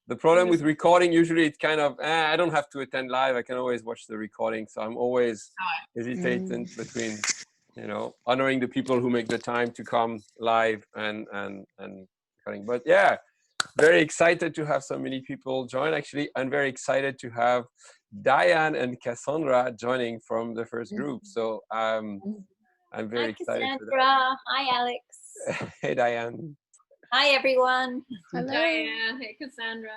The problem with recording, usually it's kind of, I don't have to attend live. I can always watch the recording. So I'm always hesitating between, you know, honoring the people who make the time to come live and recording. But yeah, very excited to have so many people join. Actually, I'm very excited to have Diane and Cassandra joining from the first group. So I'm very excited for that. Cassandra. Hi, Alex. Hey, Diane. Hi, everyone. Hello. Diane. Hey, Cassandra.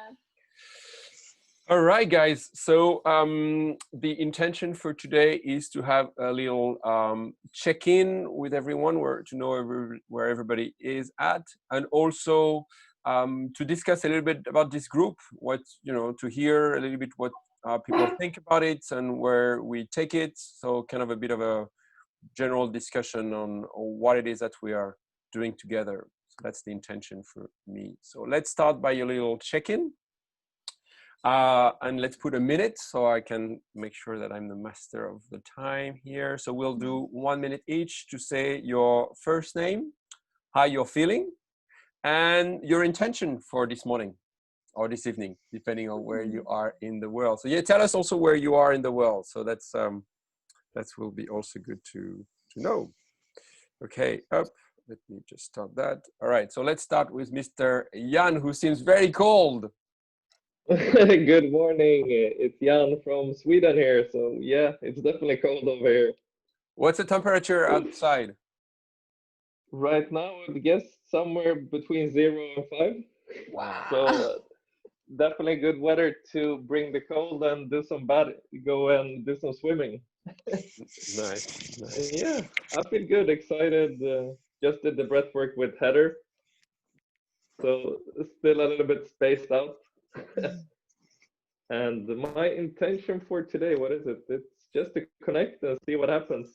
All right, guys. So the intention for today is to have a little check-in with everyone, to know where everybody is at, and also to discuss a little bit about this group, to hear a little bit what people think about it and where we take it. So kind of a bit of a general discussion on what it is that we are doing together. So that's the intention for me. So let's start by a little check-in. And let's put a minute so I can make sure that I'm the master of the time here. So we'll do 1 minute each to say your first name, how you're feeling, and your intention for this morning or this evening, depending on where you are in the world. So yeah, tell us also where you are in the world. So that will be also good to know. Okay, up. Let me just start that. All right, so let's start with Mr. Jan, who seems very cold. Good morning. It's Jan from Sweden here. So yeah, it's definitely cold over here. What's the temperature outside? Right now, I guess somewhere between 0 and 5. Wow. So definitely good weather to bring the cold and go and do some swimming. Nice. Yeah, I feel good, excited. Just did the breath work with Heather. So still a little bit spaced out. And my intention for today, what is it? It's just to connect and see what happens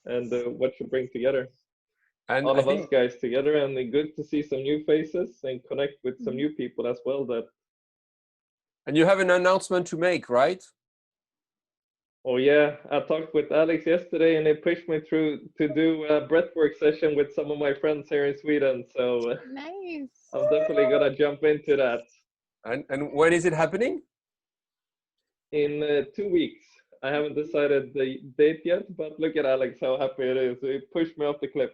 and what you bring together. And all of us guys together, and good to see some new faces and connect with some new people as well. And you have an announcement to make, right? Oh yeah, I talked with Alex yesterday, and they pushed me through to do a breathwork session with some of my friends here in Sweden. So nice. I'm definitely gonna jump into that. And when is it happening? In 2 weeks. I haven't decided the date yet, but look at Alex, how happy it is. He pushed me off the cliff.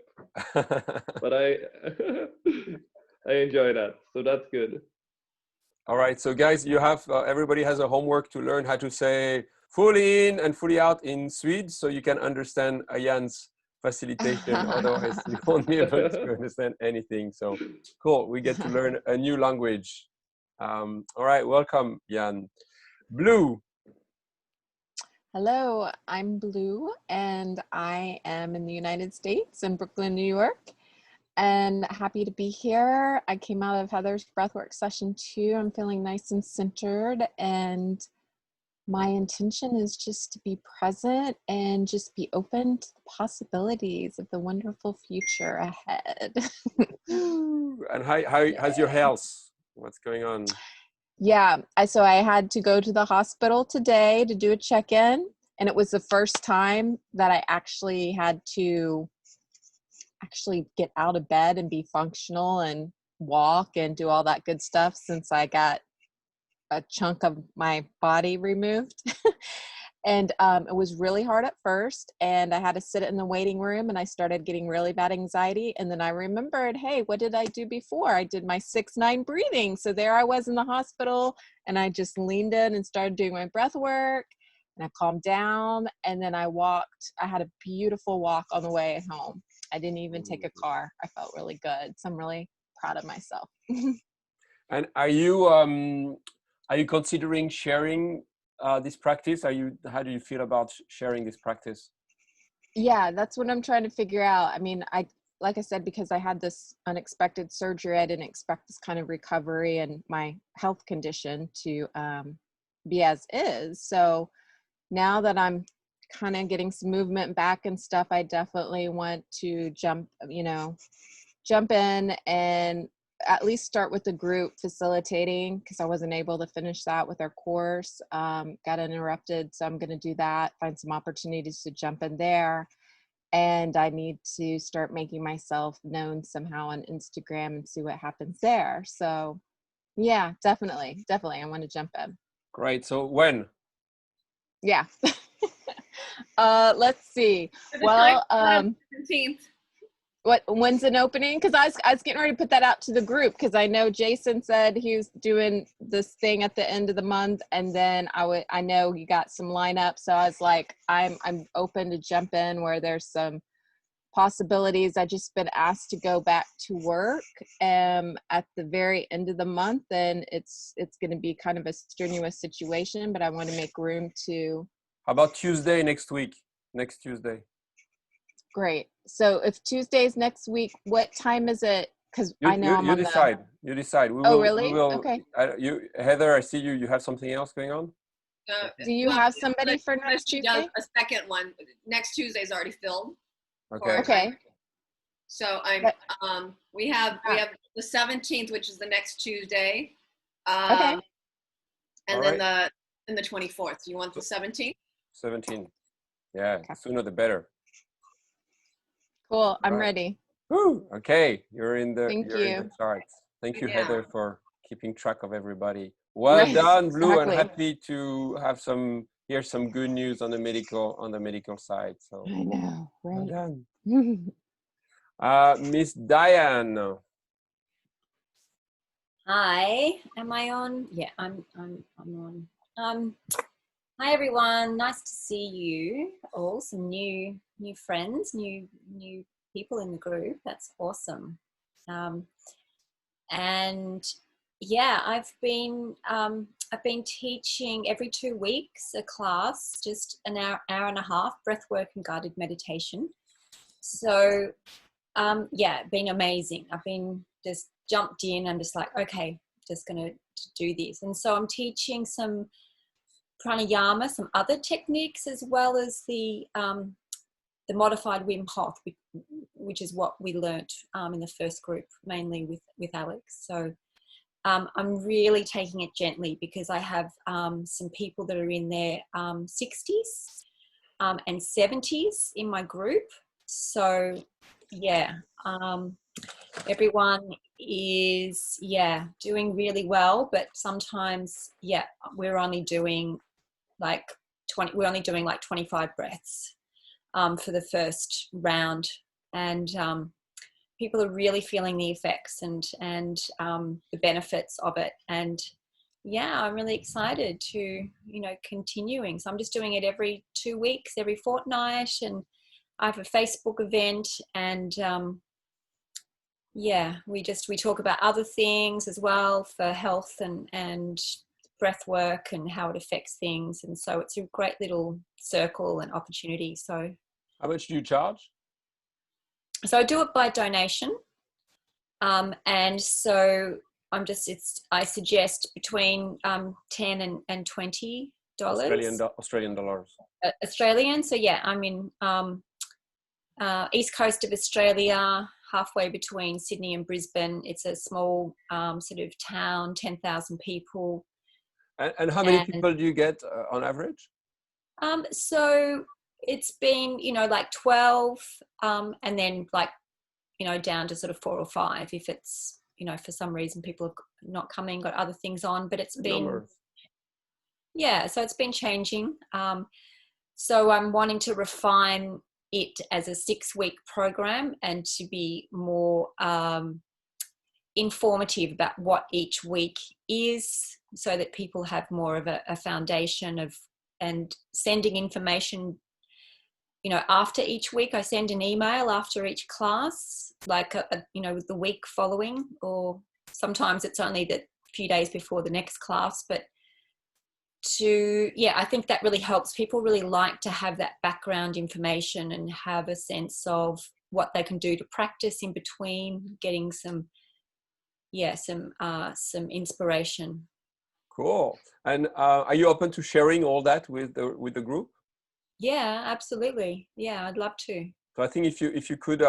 But I enjoy that, so that's good. All right, so guys, you have everybody has a homework to learn how to say fully in and fully out in Swede, so you can understand Jan's facilitation. Otherwise, you won't be able to understand anything. So cool, we get to learn a new language. All right, welcome, Jan. Blue. Hello, I'm Blue, and I am in the United States in Brooklyn, New York, and happy to be here. I came out of Heather's breathwork session too. I'm feeling nice and centered, and my intention is just to be present and just be open to the possibilities of the wonderful future ahead. And how's your health? What's going on? Yeah, so I had to go to the hospital today to do a check-in, and it was the first time that I actually had to get out of bed and be functional and walk and do all that good stuff since I got a chunk of my body removed. And it was really hard at first, and I had to sit in the waiting room, and I started getting really bad anxiety. And then I remembered, hey, what did I do before? I did my 6-9 breathing. So there I was in the hospital, and I just leaned in and started doing my breath work, and I calmed down, and then I walked. I had a beautiful walk on the way home. I didn't even take a car. I felt really good. So I'm really proud of myself. And are you considering sharing this practice? How do you feel about sharing this practice? Yeah, that's what I'm trying to figure out. I mean, like I said, because I had this unexpected surgery, I didn't expect this kind of recovery and my health condition to be as is. So now that I'm kind of getting some movement back and stuff, I definitely want to jump in and at least start with the group facilitating, because I wasn't able to finish that with our course. Got interrupted, so I'm going to do that, find some opportunities to jump in there. And I need to start making myself known somehow on Instagram and see what happens there. So Yeah, definitely. Definitely. I want to jump in. Great. So when? Yeah. Let's see. Well, 17th. when's an opening? Because I was getting ready to put that out to the group, because I know Jason said he was doing this thing at the end of the month, and then I know you got some lineup, so I was like, I'm open to jump in where there's some possibilities. I just been asked to go back to work at the very end of the month, and it's going to be kind of a strenuous situation, but I want to make room to. How about Tuesday next week? Next Tuesday. Great. So if Tuesday's next week, what time is it? Because I know I'm you on decide. You decide. We Oh, will. really? We will. Okay. Heather, I see you. You have something else going on? Do you have somebody for next Tuesday? A second one. Next Tuesday's already filled. Okay. Okay. So we have the 17th, which is the next Tuesday. Okay. And then the 24th. You want the 17th? 17. Yeah, Okay. sooner the better. Cool. I'm Right. ready. Woo! Okay, you're in the Thank in you. the charts. Thank you, Yeah. Heather, for keeping track of everybody. Well Right, done, Blue, and exactly. happy to have hear some good news on the medical side. So I know, well right? done. Miss Diane. Hi, am I on? Yeah, I'm on. Hi everyone, nice to see you all. Some new friends, new people in the group. That's awesome. And yeah, I've been teaching every 2 weeks a class, just an hour and a half, breathwork and guided meditation. So yeah, been amazing. I've been just jumped in. I'm just like, okay, just gonna do this. And so I'm teaching some pranayama, some other techniques, as well as the modified Wim Hof, which is what we learnt in the first group, mainly with Alex. So I'm really taking it gently, because I have some people that are in their 60s and 70s in my group. So yeah, everyone is doing really well, but sometimes we're only doing like 25 breaths for the first round, and people are really feeling the effects and the benefits of it. And yeah, I'm really excited to continuing. So I'm just doing it every 2 weeks, every fortnight, and I have a Facebook event, and we talk about other things as well for health and breath work and how it affects things. And so it's a great little circle and opportunity. So How much do you charge? So I do it by donation. And so I suggest between $10 and $20. Australian dollars. Australian. So yeah, I'm in east coast of Australia, halfway between Sydney and Brisbane. It's a small sort of town, 10,000 people. And how many people do you get on average? So it's been, like 12, and then like, down to sort of 4 or 5 if it's, for some reason people have not coming, got other things on, but it's been, so it's been changing. So I'm wanting to refine it as a 6-week program and to be more informative about what each week is, so that people have more of a foundation of, and sending information, after each week. I send an email after each class, like with the week following, or sometimes it's only the few days before the next class. But I think that really helps. People really like to have that background information and have a sense of what they can do to practice in between, getting some inspiration. Cool. And are you open to sharing all that with the group? Yeah, absolutely. Yeah, I'd love to. So I think if you could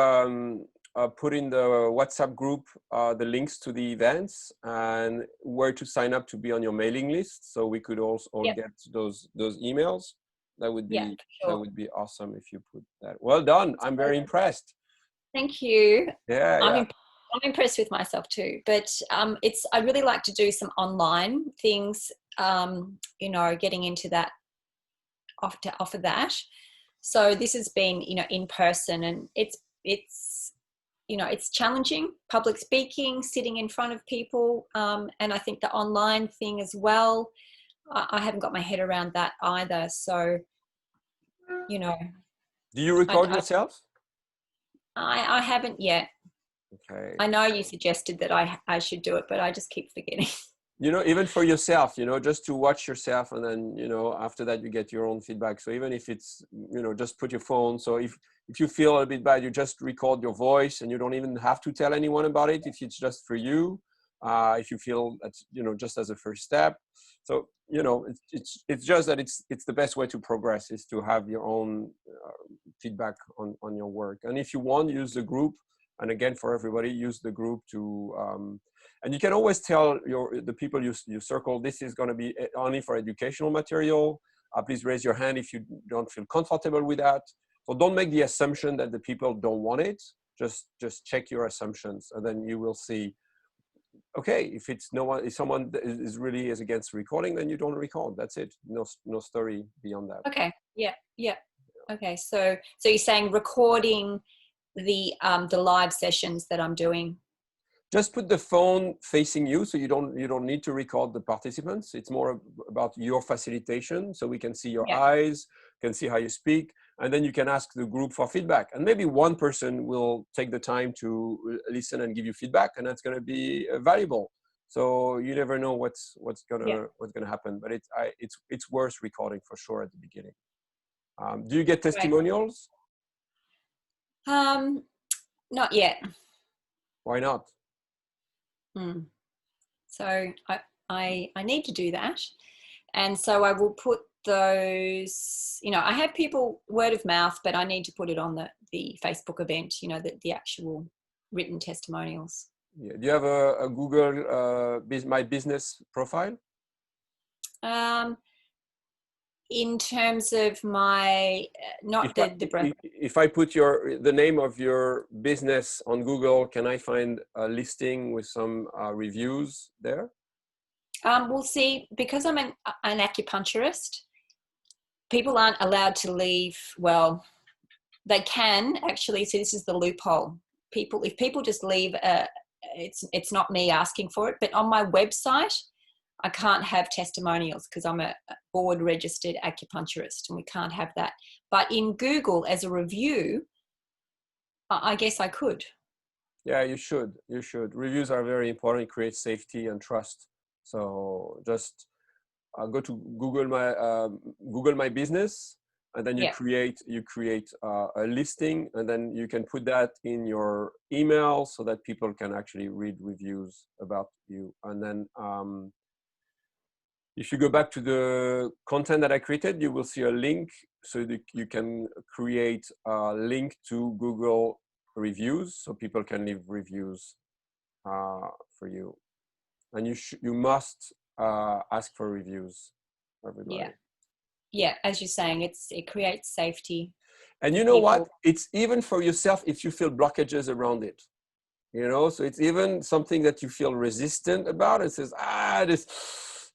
put in the WhatsApp group the links to the events and where to sign up to be on your mailing list, so we could also get those emails. That would be that would be awesome if you put that. Well done. I'm very impressed. Thank you. Yeah. I'm impressed I'm impressed with myself too, but I really like to do some online things, you know, getting into that, to offer that. So this has been, you know, in person, and it's, you know, it's challenging, public speaking, sitting in front of people. And I think the online thing as well, I haven't got my head around that either. So, you know. Do you record yourself? I haven't yet. Okay. I know you suggested that I should do it, but I just keep forgetting. You know, even for yourself, you know, just to watch yourself, and then, you know, after that you get your own feedback. So even if it's, you know, just put your phone. So if you feel a bit bad, you just record your voice, and you don't even have to tell anyone about it if it's just for you. If you feel that's, you know, just as a first step. So, you know, it's just that it's the best way to progress, is to have your own feedback on your work. And if you want, use the group. And again, for everybody, use the group to, and you can always tell the people you circle, this is going to be only for educational material. Please raise your hand if you don't feel comfortable with that. So don't make the assumption that the people don't want it. Just check your assumptions, and then you will see. Okay, if someone is really against recording, then you don't record. That's it. No story beyond that. Okay. Yeah. Okay. So you're saying recording the live sessions that I'm doing. Just put the phone facing you, so you don't need to record the participants. It's more about your facilitation, so we can see your eyes, can see how you speak, and then you can ask the group for feedback. And maybe one person will take the time to listen and give you feedback, and that's going to be valuable. So you never know what's gonna happen, but it's worth recording for sure at the beginning. Do you get testimonials? Not yet. Why not? So I need to do that, and so I will put those, you know, I have people word of mouth, but I need to put it on the Facebook event, you know, the actual written testimonials. Yeah. Do you have a Google My Business profile? In terms of my, not the breath. If I put the name of your business on Google, can I find a listing with some reviews there? We'll see, because I'm an acupuncturist, people aren't allowed to leave. Well, they can actually. So this is the loophole. If people just leave, it's not me asking for it, but on my website, I can't have testimonials because I'm a board registered acupuncturist, and we can't have that. But in Google as a review, I guess I could. Yeah, you should. You should. Reviews are very important. Create safety and trust. So just go to Google My Business, and then you create a listing, and then you can put that in your email so that people can actually read reviews about you. And then if you go back to the content that I created, you will see a link, so that you can create a link to Google reviews, so people can leave reviews for you. And you must ask for reviews, everybody. Yeah, as you're saying, it creates safety. And you know what? It's even for yourself if you feel blockages around it. You know, so it's even something that you feel resistant about. It says, this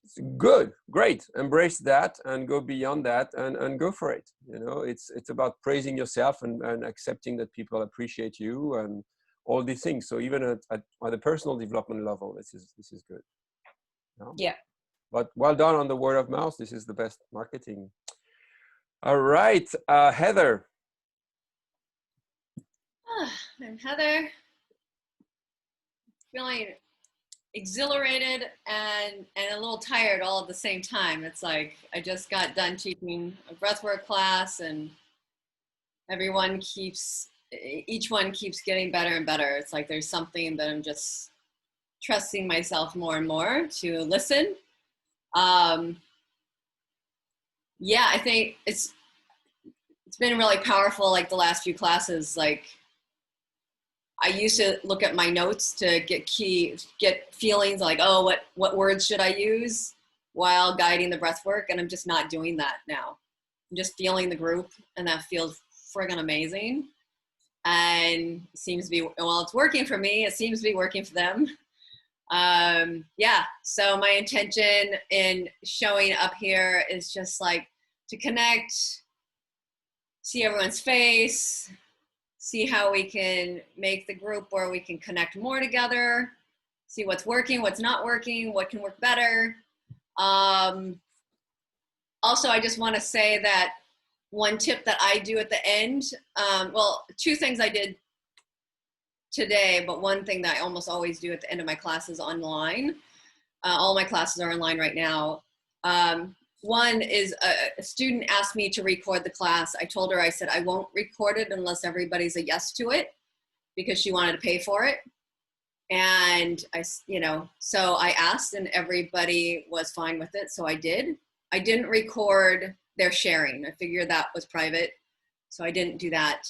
is good, great. Embrace that and go beyond that and go for it. You know, it's about praising yourself and accepting that people appreciate you and all these things. So even at the personal development level, this is good. Yeah. But well done on the word of mouth. This is the best marketing. All right, Heather. I'm Heather. Feeling exhilarated and a little tired all at the same time. It's like I just got done teaching a breathwork class, and each one keeps getting better and better. It's like there's something that I'm just trusting myself more and more to listen. Yeah, I think it's been really powerful, like the last few classes. Like I used to look at my notes to get feelings like, oh, what words should I use while guiding the breath work? And I'm just not doing that now. I'm just feeling the group, and that feels friggin' amazing. and it seems to be, well, it's working for me. It seems to be working for them. Yeah, so my intention in showing up here is just like to connect, see everyone's face, see how we can make the group where we can connect more together, see what's working, what's not working, what can work better. Also, I just want to say that one tip that I do at the end, well, two things I did today, but one thing that I almost always do at the end of my classes online. All my classes are online right now. One is a student asked me to record the class. I told her, I said, I won't record it unless everybody's a yes to it, because she wanted to pay for it. And so I asked and everybody was fine with it. So I did. I didn't record their sharing. I figured that was private. So I didn't do that.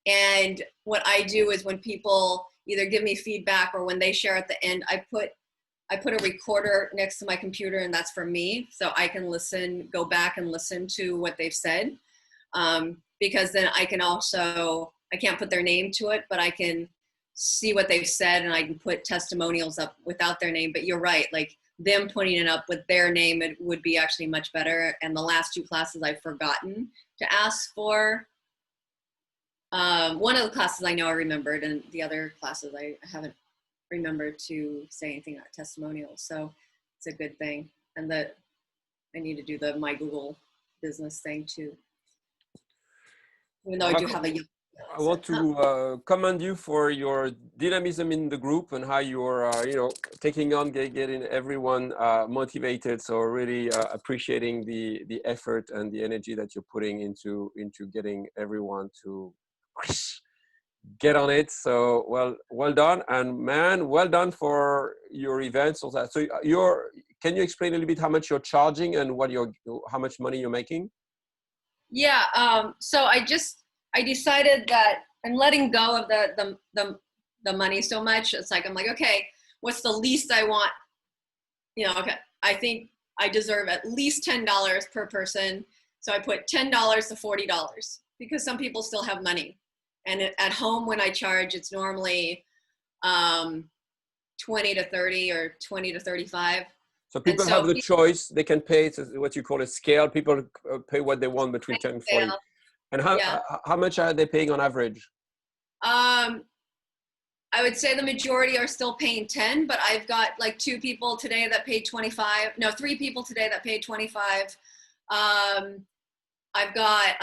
And what I do is when people either give me feedback or when they share at the end, I put a recorder next to my computer, and that's for me. So I can listen, go back and listen to what they've said. Because then I can also, I can't put their name to it, but I can see what they've said and I can put testimonials up without their name. But you're right, like them putting it up with their name, it would be actually much better. And the last two classes I've forgotten to ask for. One of the classes I know I remembered, and the other classes I haven't remembered to say anything about testimonials. So it's a good thing. And that I need to do the My Google business thing too. Even though I do have a young. I want to commend you for your dynamism in the group and how you're, taking on, getting everyone motivated. So really appreciating the effort and the energy that you're putting into getting everyone to get on it. So well done, and man, well done for your events. So can you explain a little bit how much you're charging and how much money you're making? Yeah. So I decided that I'm letting go of the money so much. It's like, I'm like, okay, what's the least I want? Okay, I think I deserve at least $10 per person. So I put $10 to $40 because some people still have money. And at home when I charge, it's normally 20 to 30 or 20 to 35. So people have the choice. They can pay what you call a scale. People pay what they want between 10 and 40. And how much are they paying on average? I would say the majority are still paying 10, but I've got like 2 people today that paid 25. No, 3 people today that paid 25. I've got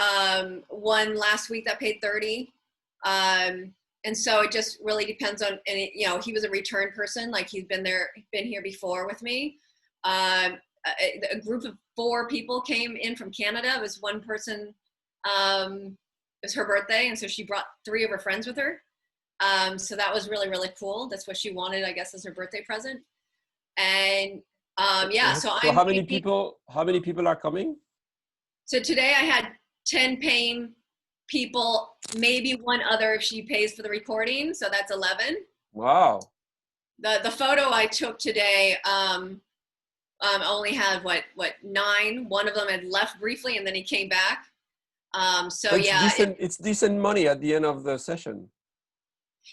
one last week that paid 30. And so it just really depends on, and he was a return person. Like he's been here before with me. A group of 4 people came in from Canada. It was one person, it was her birthday. And so she brought 3 of her friends with her. So that was really, really cool. That's what she wanted, I guess, as her birthday present. And so how many people are coming? So today I had 10 paying people, maybe one other if she pays for the recording. So that's 11. Wow. The photo I took today only had what 9. One of them had left briefly and then he came back. So yeah, it's decent money at the end of the session.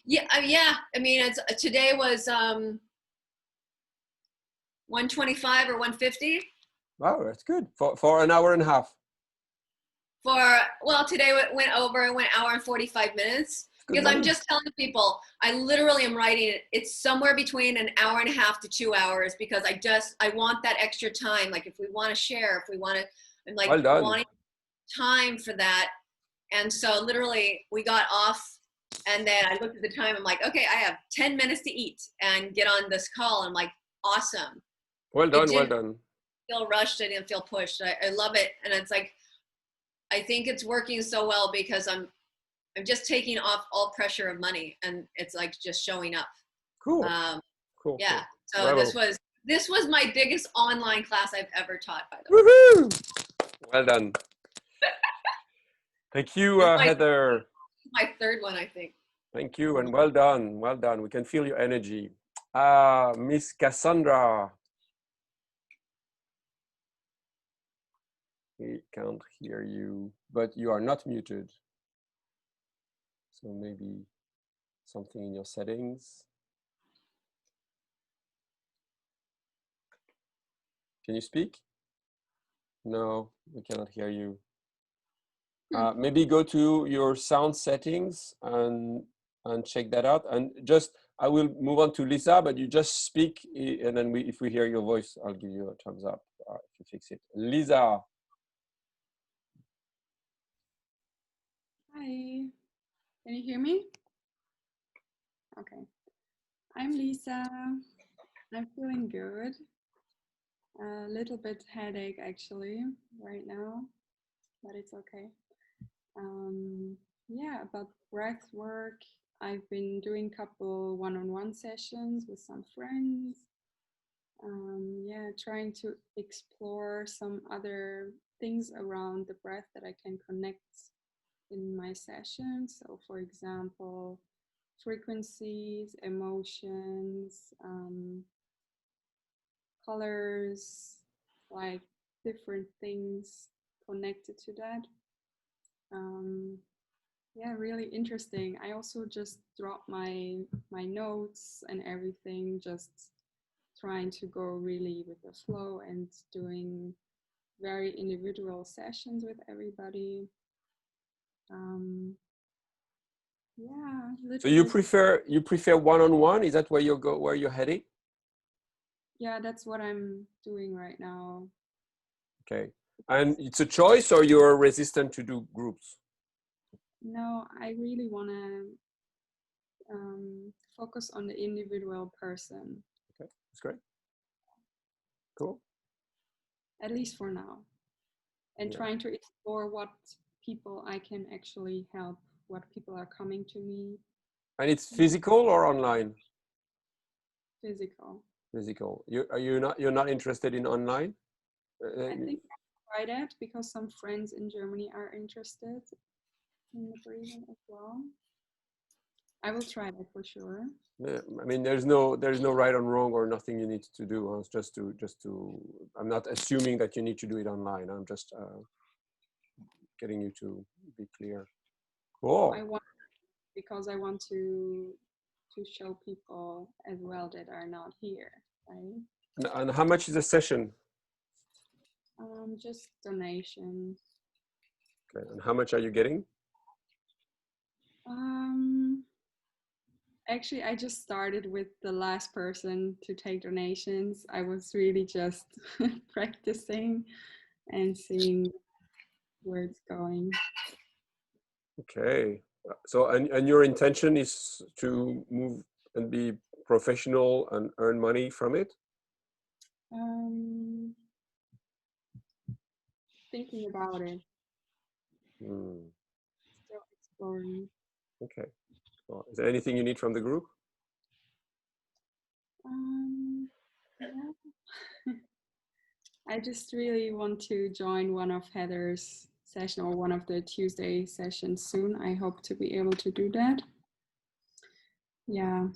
Yeah. I mean, today was 125 or 150. Wow, that's good for an hour and a half. Today went over. It went hour and 45 minutes. Because I'm just telling people, I literally am writing it. It's somewhere between an hour and a half to 2 hours because I want that extra time. Like if we want to share, if we want to, I'm like wanting time for that. And so literally we got off and then I looked at the time. I'm like, okay, I have 10 minutes to eat and get on this call. I'm like, awesome. Well done. Well done. Feel rushed. I didn't feel pushed. I love it. And it's like, I think it's working so well because I'm just taking off all pressure of money and it's like just showing up. Cool. Cool. Yeah. So Bravo. This was my biggest online class I've ever taught, by the way. Woohoo! Well done. Thank you, Heather. My 3rd one, I think. Thank you and well done. Well done. We can feel your energy. Miss Cassandra. We can't hear you, but you are not muted. So maybe something in your settings. Can you speak? No, we cannot hear you. Maybe go to your sound settings and check that out. And just, I will move on to Lisa, but you just speak, and then if we hear your voice, I'll give you a thumbs up if you fix it. Lisa. Hi, can you hear me? Okay, I'm Lisa. I'm feeling good. A little bit headache actually right now, but it's okay. Yeah, about breath work, I've been doing a couple one-on-one sessions with some friends. Yeah, trying to explore some other things around the breath that I can connect in my sessions. So for example, frequencies, emotions, colors, like different things connected to that. Yeah, really interesting. I also just dropped my notes and everything, just trying to go really with the flow and doing very individual sessions with everybody. Yeah. So you prefer one-on-one? Is that where you're heading? Yeah, that's what I'm doing right now. Okay. And it's a choice, or you're resistant to do groups? No, I really want to focus on the individual person. Okay, that's great. Cool. At least for now. And yeah. Trying to explore what people I can actually help, what people are coming to me. And it's physical or online? Physical. Physical. You're not interested in online? I think I'll try that because some friends in Germany are interested in the breathing as well. I will try that for sure. Yeah, I mean, there's no right or wrong or nothing you need to do. It's just to. I'm not assuming that you need to do it online. I'm just getting you to be clear. Cool. Because I want to show people as well that are not here, right? And how much is a session? Just donation. Okay. And how much are you getting? Actually, I just started with the last person to take donations. I was really just practicing and seeing where it's going. Okay. So, and your intention is to move and be professional and earn money from it? Thinking about it. Still exploring. Okay. Well, is there anything you need from the group? Yeah. I just really want to join one of Heather's session or one of the Tuesday sessions soon. I hope to be able to do that. Yeah.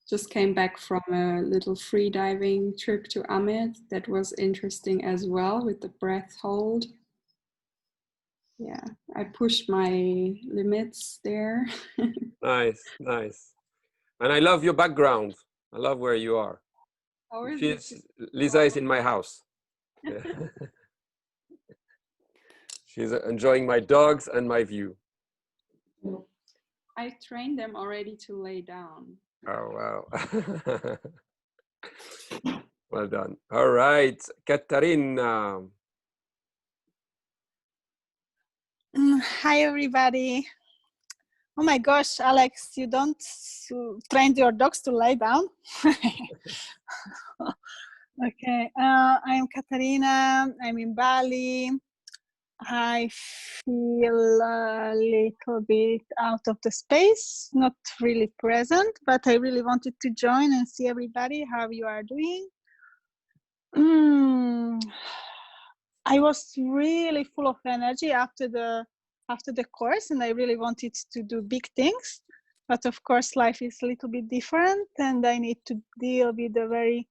Just came back from a little free diving trip to Amit. That was interesting as well with the breath hold. Yeah, I pushed my limits there. Nice, nice. And I love your background. I love where you are. How is it? Lisa is in my house. Yeah. She's enjoying my dogs and my view. I trained them already to lay down. Oh, wow. Well done. All right, Katarina. Hi, everybody. Oh my gosh, Alex, you don't train your dogs to lie down? Okay, I'm Katarina. I'm in Bali. I feel a little bit out of the space, not really present, but I really wanted to join and see everybody, how you are doing. I was really full of energy after the course, and I really wanted to do big things. But of course, life is a little bit different, and I need to deal with the very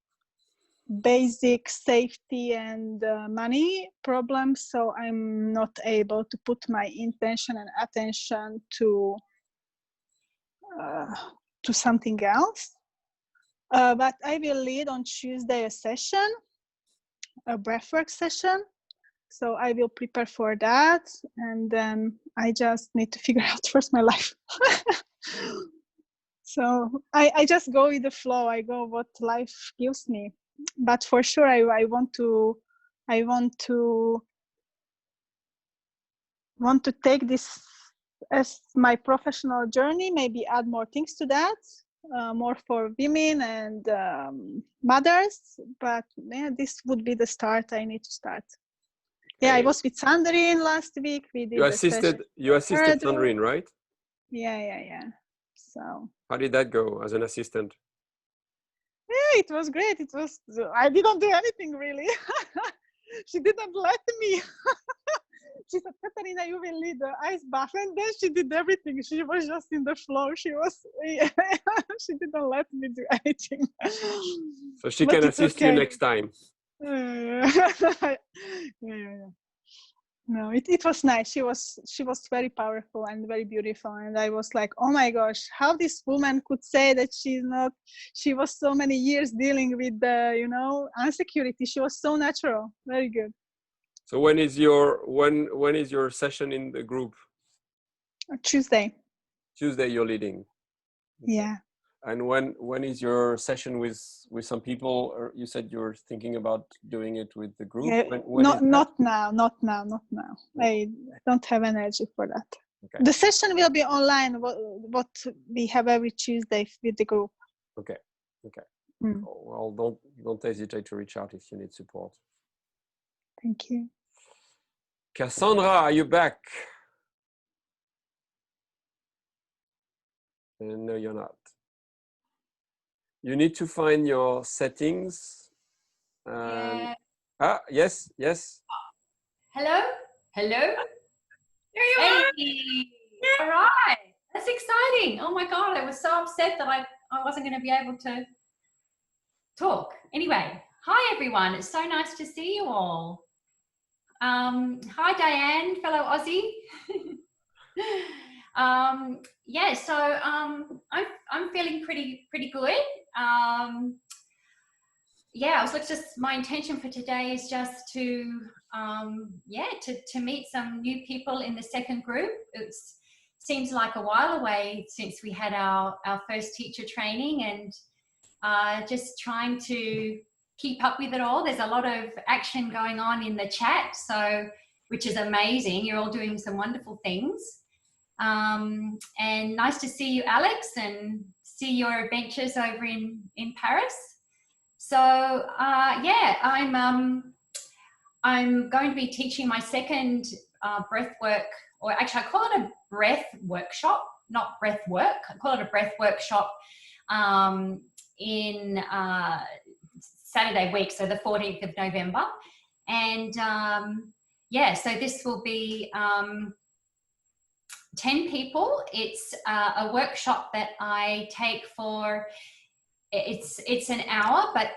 basic safety and money problems. So I'm not able to put my intention and attention to to something else. But I will lead on Tuesday a session, a breathwork session. So I will prepare for that, and then I just need to figure out first my life. So I just go with the flow. I go what life gives me. But for sure, I want to take this as my professional journey. Maybe add more things to that, more for women and mothers. But yeah, this would be the start. I need to start. Yeah, I was with Sandrine last week. We did you assisted Sandrine, right? Yeah. So how did that go as an assistant? Yeah, it was great. I didn't do anything really. She didn't let me. She said, Katarina, you will lead the ice bath. And then she did everything. She was just in the flow. She didn't let me do anything. So she can assist you next time. Yeah. No, it was nice. She was very powerful and very beautiful. And I was like, oh my gosh, how this woman could say that she was so many years dealing with the, insecurity. She was so natural. Very good. So when is your session in the group? Tuesday. Tuesday you're leading. Okay. Yeah. And when is your session with some people? Or you said you're thinking about doing it with the group. Yeah, not now. No. I don't have energy for that. Okay. The session will be online. What we have every Tuesday with the group. Okay. Well, don't hesitate to reach out if you need support. Thank you. Cassandra, are you back? No, you're not. You need to find your settings. Yeah. Yes. Hello. There you are. All right. That's exciting. Oh my God. I was so upset that I wasn't going to be able to talk. Anyway, hi everyone. It's so nice to see you all. Hi Diane, fellow Aussie. Yeah, so I'm feeling pretty good. Yeah, my intention for today is just to meet some new people in the second group. It seems like a while away since we had our first teacher training, and just trying to keep up with it all. There's a lot of action going on in the chat, which is amazing. You're all doing some wonderful things. And nice to see you, Alex, and see your adventures over in Paris. So yeah, I'm going to be teaching my second breath work, or actually I call it a breath workshop, not breath work. I call it a breath workshop in Saturday week, so the 14th of November. And yeah, so this will be 10 people. It's a workshop that I take for, it's an hour, but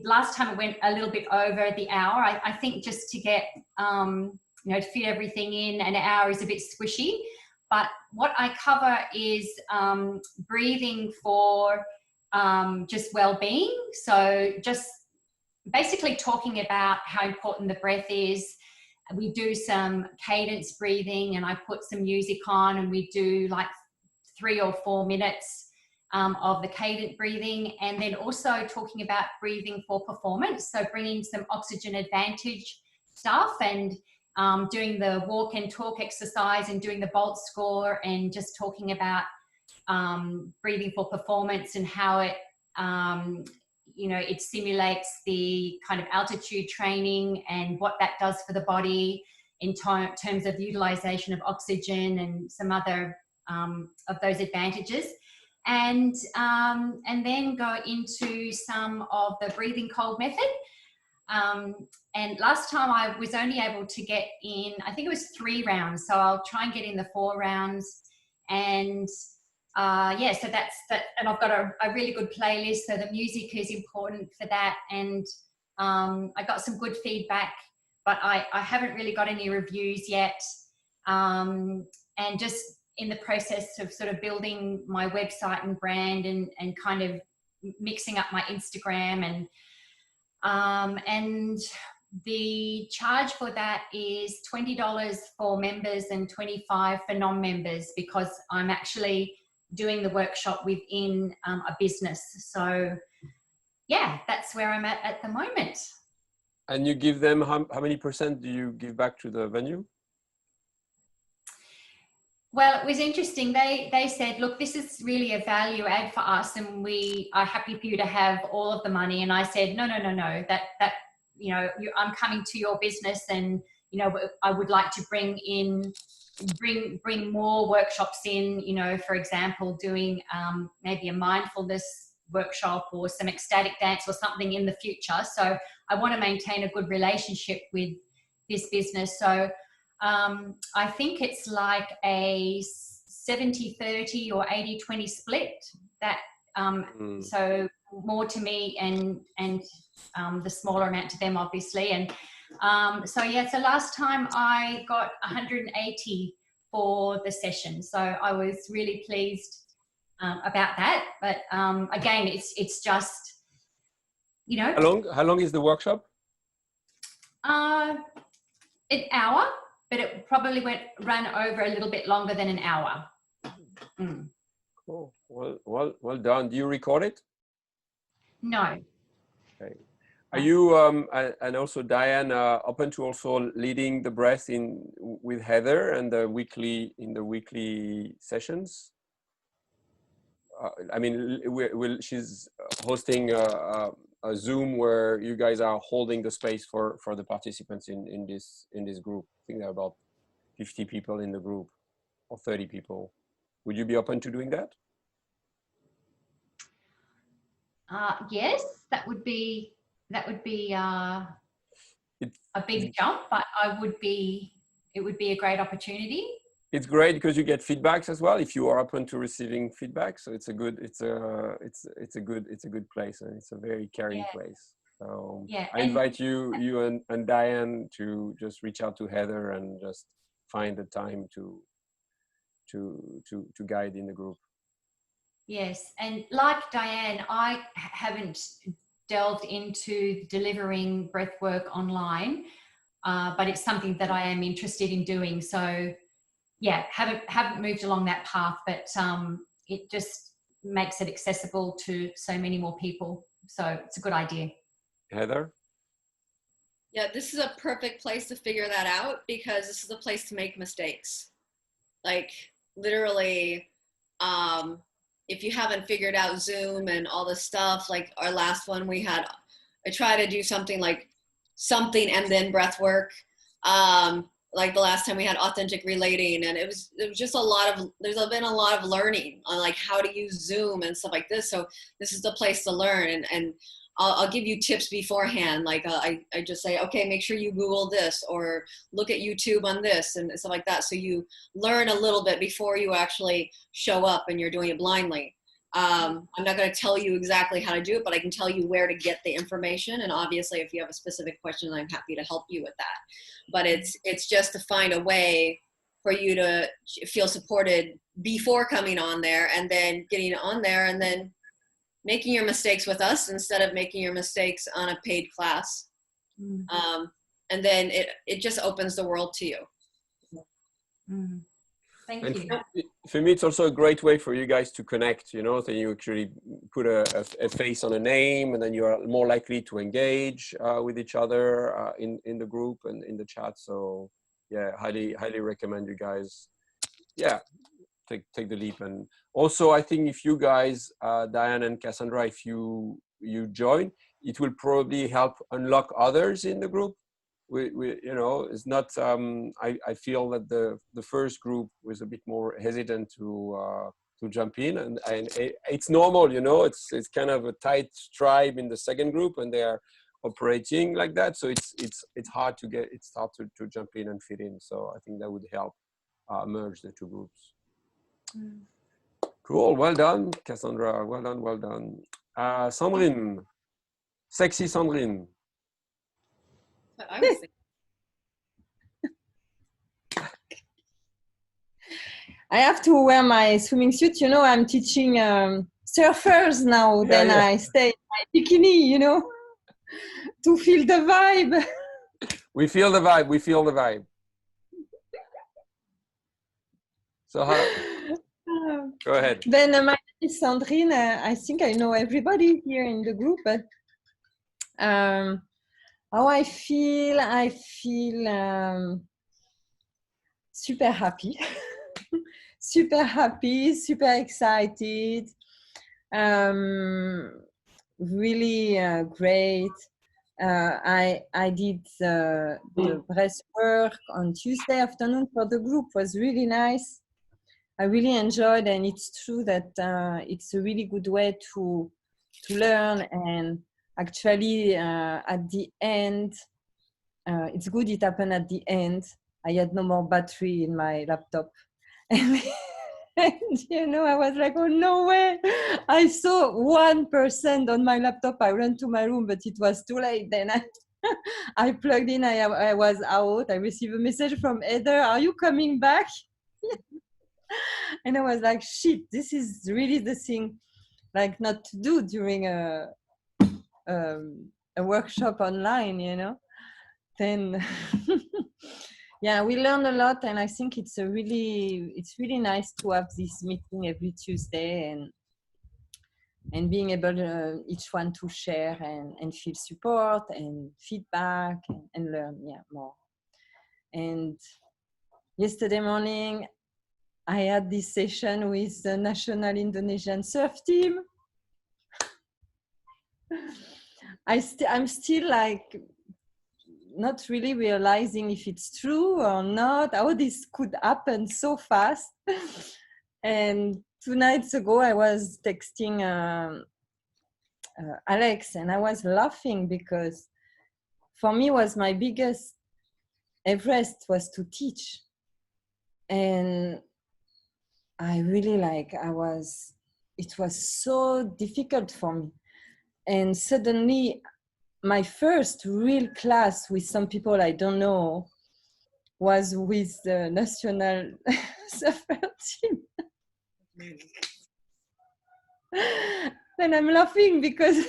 last time it went a little bit over the hour. I think just to get, to fit everything in, an hour is a bit squishy. But what I cover is breathing for just well-being. So just basically talking about how important the breath is. We do some cadence breathing, and I put some music on, and we do like 3 or 4 minutes of the cadent breathing, and then also talking about breathing for performance. So bringing some oxygen advantage stuff, and doing the walk and talk exercise, and doing the BOLT score, and just talking about breathing for performance and how it, it simulates the kind of altitude training and what that does for the body in terms of utilization of oxygen and some other of those advantages. And then go into some of the breathing cold method. And last time I was only able to get in, I think it was 3 rounds. So I'll try and get in the 4 rounds. And yeah, so that's that. And I've got a really good playlist. So the music is important for that. And I got some good feedback, but I haven't really got any reviews yet. And just in the process of sort of building my website and brand and kind of mixing up my Instagram and the charge for that is $20 for members and $25 for non-members, because I'm actually doing the workshop within a business. So yeah, that's where I'm at the moment. And you give them, how many % do you give back to the venue? Well, it was interesting. They said, look, this is really a value add for us, and we are happy for you to have all of the money. And I said, no, that you know, I'm coming to your business, and you know, I would like to bring more workshops in. You know, for example, doing maybe a mindfulness workshop or some ecstatic dance or something in the future. So I want to maintain a good relationship with this business. So I think it's like a 70-30 or 80-20 split. That so more to me and the smaller amount to them, obviously. And so yeah, so last time I got 180 for the session, so I was really pleased about that. But again, it's just, you know. How long is the workshop? An hour, but it probably ran over a little bit longer than an hour. Mm. Cool. Well done. Do you record it? No. Okay. Are you and also Diane open to also leading the breath with Heather and the weekly sessions? I mean, she's hosting a Zoom where you guys are holding the space for the participants in this group. I think there are about 50 people in the group, or 30 people. Would you be open to doing that? Yes, that would be a big jump, but it would be a great opportunity. It's great because you get feedbacks as well if you are open to receiving feedback. So it's a good place, and it's a very caring place. So yeah, I invite you and Diane to just reach out to Heather and just find the time to guide in the group. Yes, and like Diane, I haven't delved into delivering breathwork online, but it's something that I am interested in doing. So yeah, haven't moved along that path, but it just makes it accessible to so many more people. So it's a good idea. Heather? Yeah, this is a perfect place to figure that out, because this is a place to make mistakes. Like literally, if you haven't figured out Zoom and all this stuff, like our last one I try to do something and then breath work. Like the last time we had authentic relating, and it was just there's been a lot of learning on like how to use Zoom and stuff like this. So this is the place to learn, and I'll give you tips beforehand. Like I just say, okay, make sure you Google this or look at YouTube on this and stuff like that. So you learn a little bit before you actually show up and you're doing it blindly. I'm not going to tell you exactly how to do it, but I can tell you where to get the information. And obviously, if you have a specific question, I'm happy to help you with that. But it's just to find a way for you to feel supported before coming on there, and then getting on there, and then making your mistakes with us instead of making your mistakes on a paid class. Mm-hmm. And then it just opens the world to you. Mm-hmm. Thank you. For me, it's also a great way for you guys to connect, you know, so you actually put a face on a name, and then you are more likely to engage with each other in the group and in the chat. So yeah, highly recommend you guys, yeah, take the leap. And also, I think if you guys, Diane and Cassandra, if you join, it will probably help unlock others in the group. We you know, it's not, I feel that the first group was a bit more hesitant to jump in, and it's normal, you know, it's kind of a tight tribe in the second group, and they are operating like that. So it's hard to jump in and fit in. So I think that would help merge the two groups. Mm. Cool. Well done, Cassandra. Well done. Sandrine. Sexy Sandrine. What I was thinking. I have to wear my swimming suit. You know, I'm teaching surfers now. Then I stay in my bikini, you know, to feel the vibe. We feel the vibe. We feel the vibe. So go ahead. Then my name is Sandrine. I think I know everybody here in the group, but how I feel super happy, super happy, super excited, really great. I did the breath work on Tuesday afternoon for the group. It was really nice. I really enjoyed, and it's true that it's a really good way to learn. And actually, at the end, it's good it happened at the end. I had no more battery in my laptop. And you know, I was like, oh, no way. I saw 1% on my laptop. I ran to my room, but it was too late. Then I plugged in. I was out. I received a message from Heather. Are you coming back? And I was like, shit, this is really the thing, like, not to do during a workshop online, you know. Then yeah, we learn a lot, and I think it's really nice to have this meeting every Tuesday, and being able each one to share and feel support and feedback and learn more. And yesterday morning I had this session with the National Indonesian Surf Team. I'm still like not really realizing if it's true or not, how this could happen so fast. And 2 nights ago, I was texting Alex, and I was laughing because for me was my biggest Everest was to teach. And I really it was so difficult for me. And suddenly my first real class with some people I don't know was with the National Surfer Team. And I'm laughing because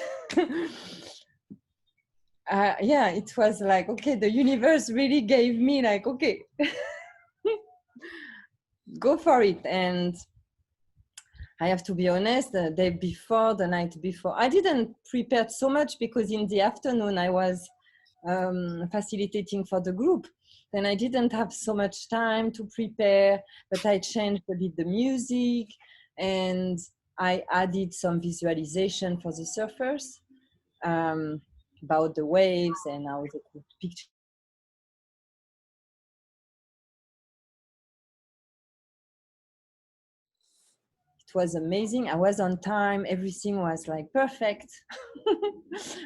it was like, okay, the universe really gave me like, okay, go for it. And I have to be honest, the night before, I didn't prepare so much because in the afternoon I was facilitating for the group. Then I didn't have so much time to prepare, but I changed a bit the music, and I added some visualization for the surfers about the waves and how they could picture. It was amazing. I was on time. Everything was like perfect.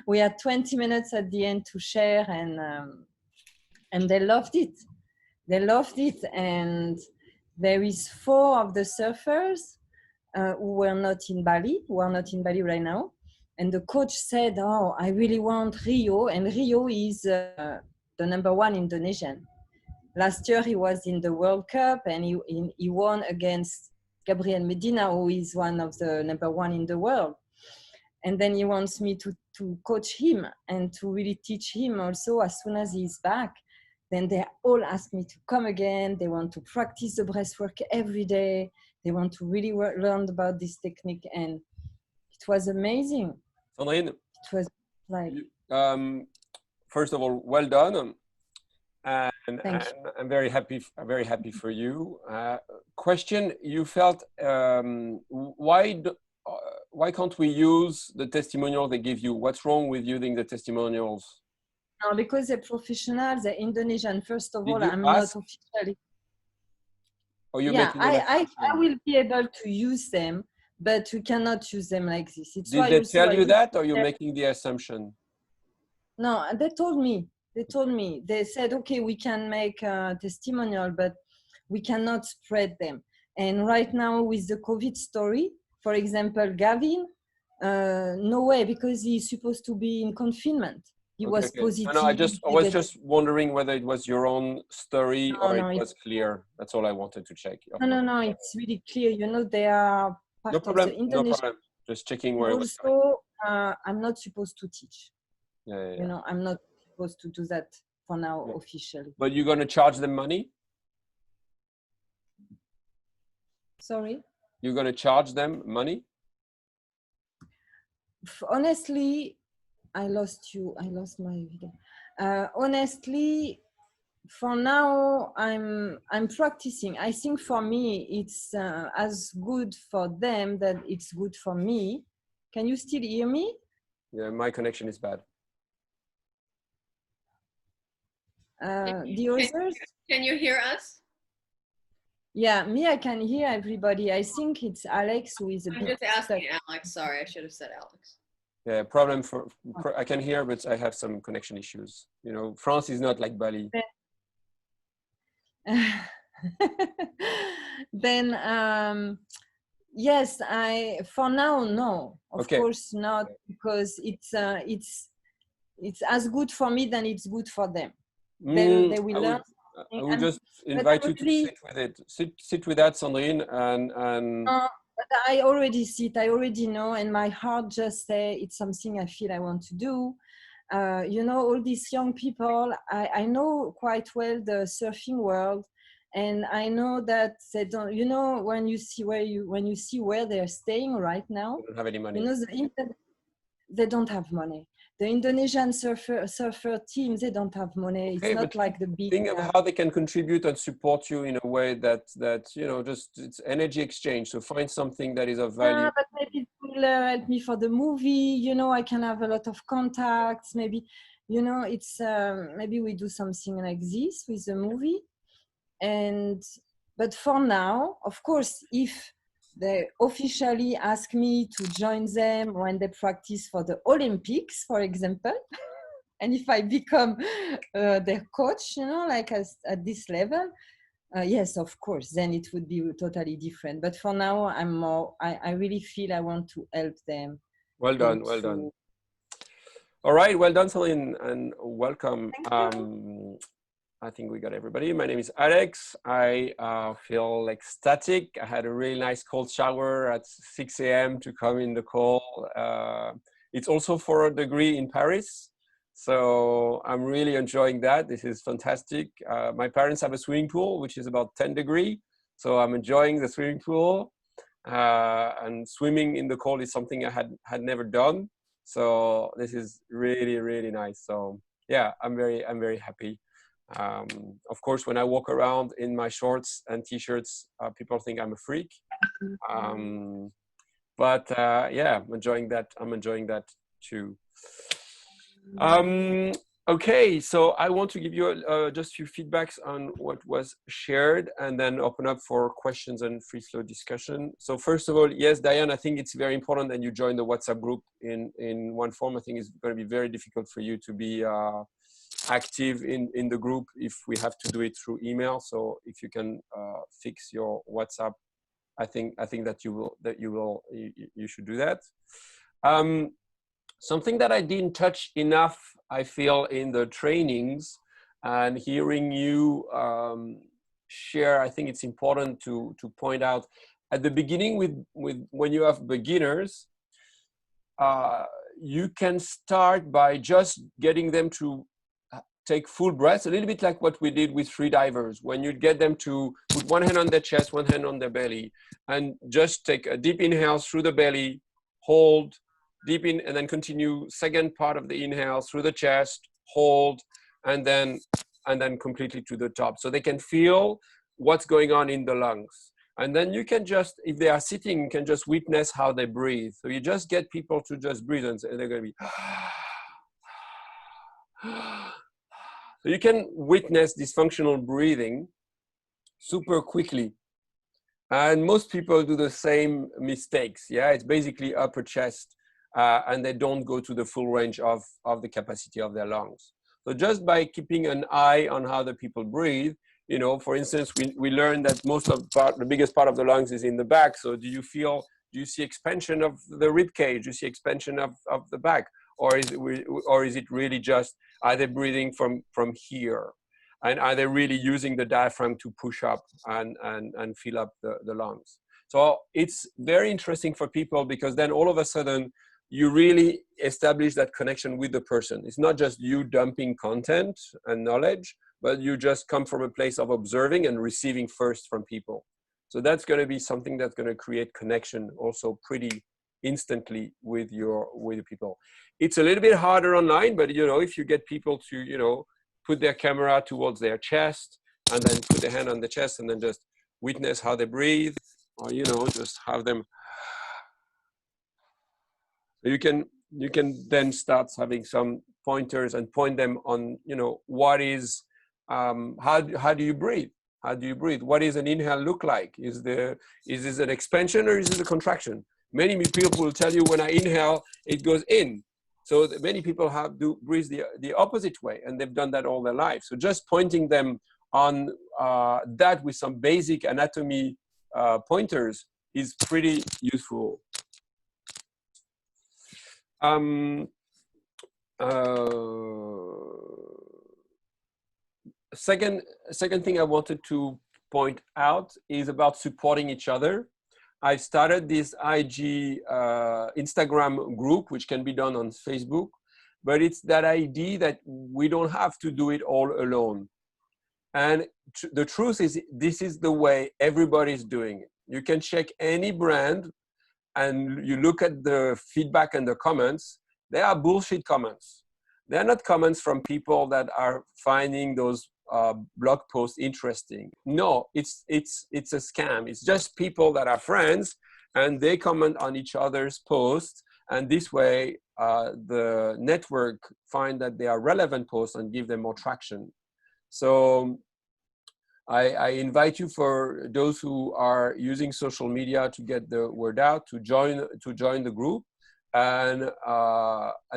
We had 20 minutes at the end to share, and they loved it. They loved it. And there is 4 of the surfers who are not in Bali right now. And the coach said, oh, I really want Rio. And Rio is the #1 Indonesian. Last year he was in the World Cup, and he won against Gabriel Medina, who is one of the #1 in the world. And then he wants me to coach him and to really teach him also as soon as he's back. Then they all ask me to come again. They want to practice the breathwork every day. They want to really learn about this technique. And it was amazing. Sandrine, it was like... first of all, well done. And I'm very happy for you. Question: you felt why can't we use the testimonial they give you? What's wrong with using the testimonials? No, because they're professionals, they're Indonesian. First of all, I'm not officially. Oh, you're making I will be able to use them, but we cannot use them like this. It's Did they tell you that, or you're making the assumption? No, they told me. They said, okay, we can make a testimonial, but we cannot spread them. And right now with the COVID story, for example, Gavin, no way, because he's supposed to be in confinement. he was positive. No, I was just wondering whether it was your own story or no, it was clear. That's all I wanted to check. No, it's really clear. You know, they are part No problem. of the Indonesian. No problem. Just checking where it was. Also, I'm not supposed to teach. Yeah. You know, I'm not supposed to do that for now officially. But you're going to charge them money? Sorry? You're going to charge them money? Honestly, I lost my video. Honestly, for now, I'm practicing. I think for me, it's as good for them that it's good for me. Can you still hear me? Yeah, my connection is bad. The others? Can you hear us? Yeah, me, I can hear everybody. I think it's Alex who is a I'm bit just asking stuck. Alex. Sorry, I should have said Alex. Yeah, problem for I can hear, but I have some connection issues. You know, France is not like Bali. Then yes, for now no, of course not, because it's as good for me than it's good for them. They will learn. I would just invite you to sit with it. Sit with that, Sandrine, and but I already sit. I already know, and my heart just say it's something I feel I want to do. You know, all these young people, I know quite well the surfing world, and I know that they don't. You know, when you see where they're staying right now, they don't have any money. You know, they don't have money. The Indonesian surfer teams, they don't have money. It's not like the big. Think of how they can contribute and support you in a way that you know, just it's energy exchange. So find something that is of value. But maybe it will help me for the movie. You know, I can have a lot of contacts. Maybe, you know, it's maybe we do something like this with the movie. But for now, of course, if they officially ask me to join them when they practice for the Olympics, for example, and if I become their coach, you know, like at this level, yes, of course, then it would be totally different. But for now, I really feel I want to help them. Well done, well done. All right, well done, Celine, and welcome. I think we got everybody. My name is Alex. I feel like ecstatic. I had a really nice cold shower at 6 a.m. to come in the call. It's also 4 degrees in Paris. So I'm really enjoying that. This is fantastic. My parents have a swimming pool, which is about 10 degrees. So I'm enjoying the swimming pool. And swimming in the cold is something I had never done. So this is really, really nice. So yeah, I'm very happy. Of course, when I walk around in my shorts and t-shirts, people think I'm a freak. But yeah, I'm enjoying that. I'm enjoying that too. Okay, so I want to give you just a few feedbacks on what was shared and then open up for questions and free flow discussion. So first of all, yes, Diane, I think it's very important that you join the WhatsApp group in one form. I think it's going to be very difficult for you to be active in the group if we have to do it through email. So if you can fix your WhatsApp, I think that you should do that. Something that I didn't touch enough, I feel, in the trainings, and hearing you share, I think it's important to point out at the beginning with when you have beginners, you can start by just getting them to take full breaths, a little bit like what we did with free divers, when you get them to put one hand on their chest, one hand on their belly, and just take a deep inhale through the belly, hold, deep in, and then continue second part of the inhale through the chest, hold, and then completely to the top. So they can feel what's going on in the lungs. And then you can just, if they are sitting, you can just witness how they breathe. So you just get people to just breathe, and they're going to be. So you can witness this functional breathing super quickly. And most people do the same mistakes. Yeah, it's basically upper chest, and they don't go to the full range of the capacity of their lungs. So just by keeping an eye on how the people breathe, you know, for instance, we learned that the biggest part of the lungs is in the back. So do you see expansion of the rib cage? Do you see expansion of the back? or is it really just, are they breathing from here? And are they really using the diaphragm to push up and fill up the lungs? So it's very interesting for people, because then all of a sudden you really establish that connection with the person. It's not just you dumping content and knowledge, but you just come from a place of observing and receiving first from people. So that's going to be something that's going to create connection also pretty instantly with the people. It's a little bit harder online, but if you get people to put their camera towards their chest and then put their hand on the chest and then just witness how they breathe, or just have them. You can then start having some pointers and point them on what is how do you breathe? How do you breathe? What does an inhale look like? Is this an expansion or is it a contraction? Many people will tell you, when I inhale, it goes in. So many people breathe the opposite way, and they've done that all their life. So just pointing them on that with some basic anatomy pointers is pretty useful. Second thing I wanted to point out is about supporting each other. I started this Instagram group, which can be done on Facebook, but it's that idea that we don't have to do it all alone. And the truth is, this is the way everybody's doing it. You can check any brand and you look at the feedback and the comments. They are bullshit comments. They're not comments from people that are finding those blog posts interesting. No, it's a scam. It's just people that are friends and they comment on each other's posts, and this way the network find that they are relevant posts and give them more traction. So I invite you, for those who are using social media to get the word out, to join the group, and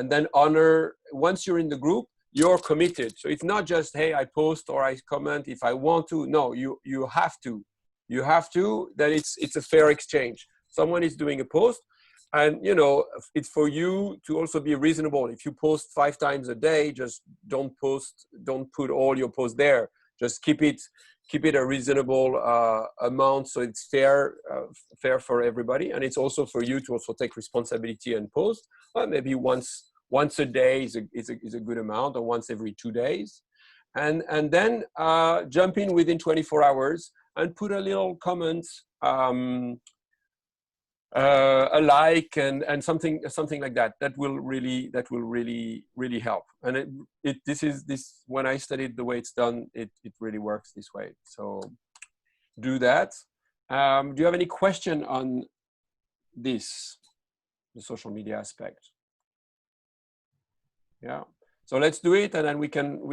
then honor, once you're in the group, you're committed. So it's not just, hey, I post or I comment if I want to. No, you have to. You have to. That it's a fair exchange. Someone is doing a post, and it's for you to also be reasonable. If you post 5 times a day, just don't put all your posts there. Just keep it a reasonable amount, so it's fair for everybody, and it's also for you to also take responsibility and post. Maybe once a day is a good amount, or once every 2 days, and then jump in within 24 hours and put a little comment, a like, and something like that. That will really help. And this when I studied the way it's done, it really works this way. So do that. Do you have any question on this, the social media aspect? Yeah. So let's do it, and then we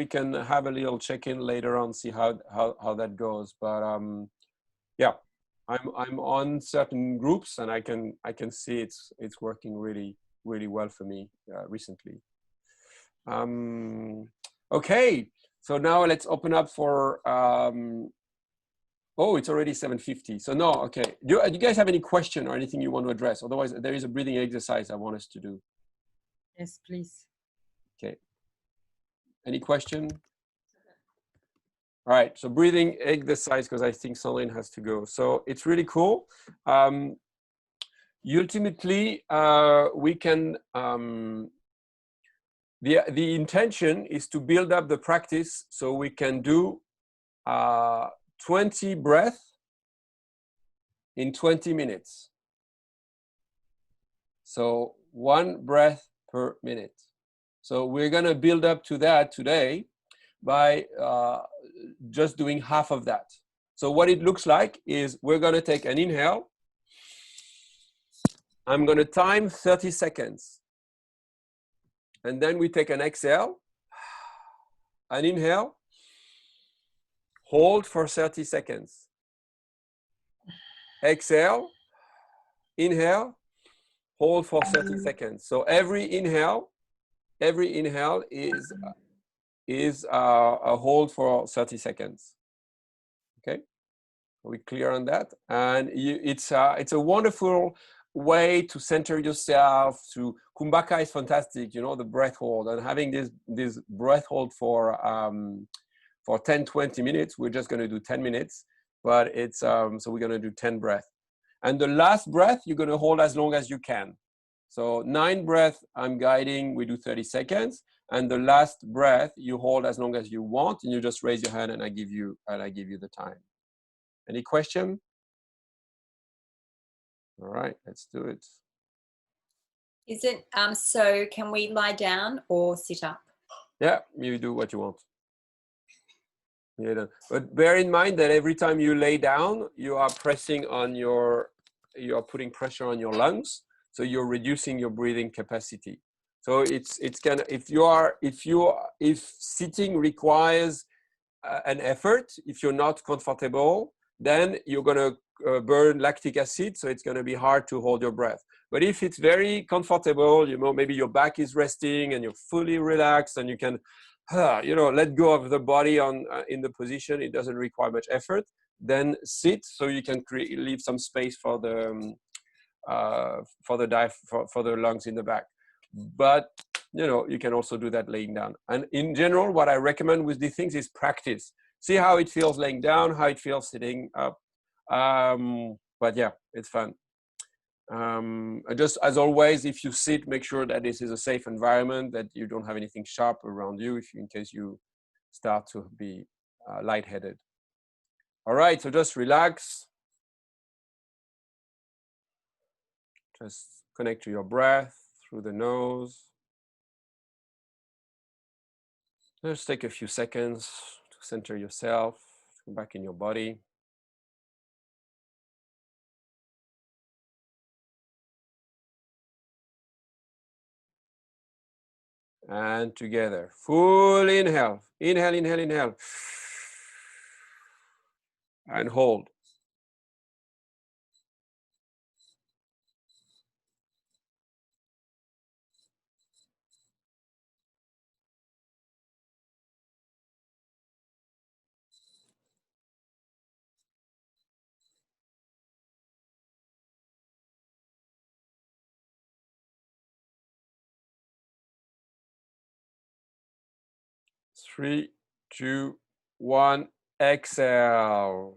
can have a little check-in later on, see how that goes. But yeah. I'm on certain groups, and I can see it's working really well for me recently. Okay, so now let's open up for. Oh, it's already 7:50. So no, okay. Do you guys have any question or anything you want to address? Otherwise, there is a breathing exercise I want us to do. Yes, please. Okay. Any question? All right, so breathing exercise, because I think Sandrine has to go. So it's really cool. Ultimately, we can, the intention is to build up the practice so we can do 20 breaths in 20 minutes. So 1 breath per minute. So we're gonna build up to that today by just doing half of that. So what it looks like is we're going to take an inhale. I'm going to time 30 seconds. And then we take an exhale, an inhale, hold for 30 seconds. Exhale, inhale, hold for 30 seconds. So every inhale is a hold for 30 seconds. Okay, are we clear on that? And it's a wonderful way to center yourself, to Kumbhaka is fantastic, you know, the breath hold, and having this breath hold for 10, 20 minutes. We're just going to do 10 minutes, but it's, so we're going to do 10 breaths. And the last breath, you're going to hold as long as you can. So 9 breaths, I'm guiding, we do 30 seconds. And the last breath, you hold as long as you want, and you just raise your hand and I give you the time. Any question? All right, let's do it. Is it, so can we lie down or sit up? Yeah, you do what you want. Yeah, but bear in mind that every time you lay down, you are pressing on you are putting pressure on your lungs. So you're reducing your breathing capacity. So it's kind of, if sitting requires an effort, if you're not comfortable, then you're going to burn lactic acid. So it's going to be hard to hold your breath. But if it's very comfortable, you know, maybe your back is resting and you're fully relaxed and you can, you know, let go of the body in the position, it doesn't require much effort, then sit so you can leave some space for the lungs in the back. But you know, you can also do that laying down. And in general, what I recommend with these things is practice. See how it feels laying down, how it feels sitting up. But yeah, it's fun. Just as always, if you sit, make sure that this is a safe environment, that you don't have anything sharp around you in case you start to be lightheaded. All right, so just relax. Just connect to your breath through the nose. Just take a few seconds to center yourself, come back in your body. And together, full inhale. Inhale, inhale, inhale. And hold. Three, two, one, exhale.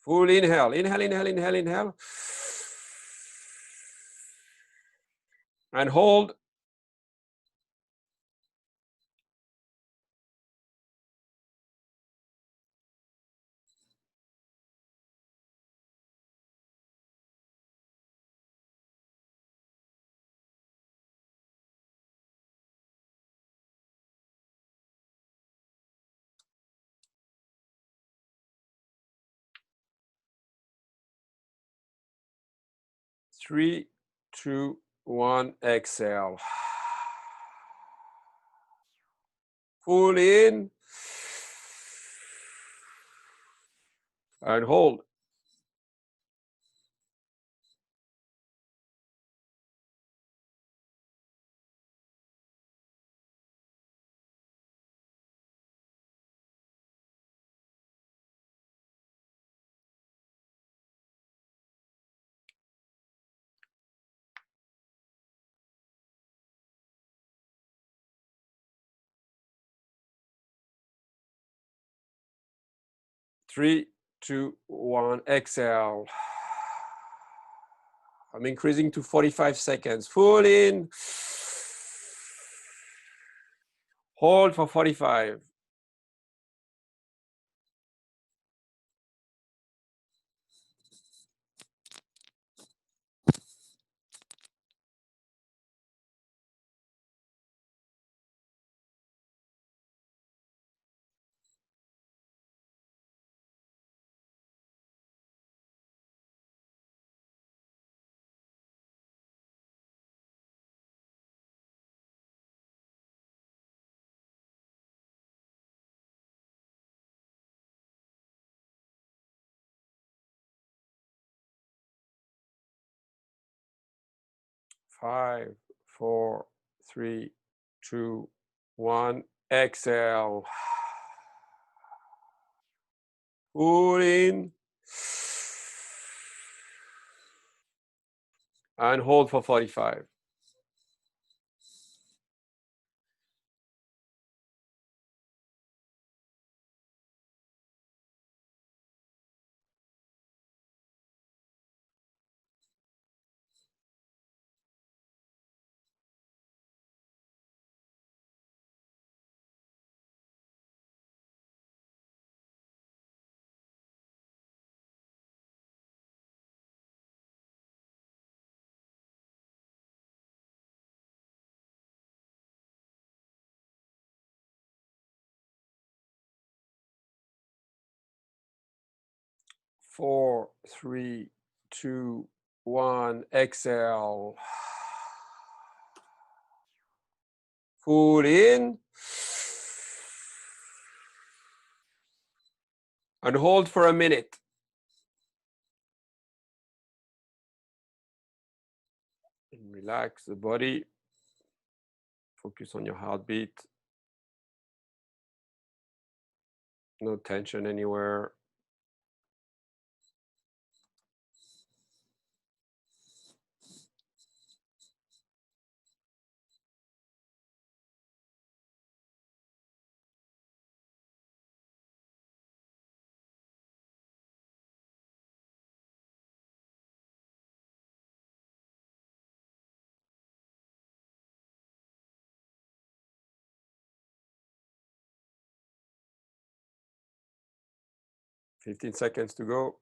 Full inhale. Inhale, inhale, inhale, inhale. And hold. Three, two, one, exhale. Full in. And hold. Three, two, one, exhale. I'm increasing to 45 seconds. Full in. Hold for 45. Five, four, three, two, one. Exhale. Full in. And hold for 45. Four, three, two, one. Exhale. Full in. And hold for a minute. And relax the body. Focus on your heartbeat. No tension anywhere. Fifteen seconds to go.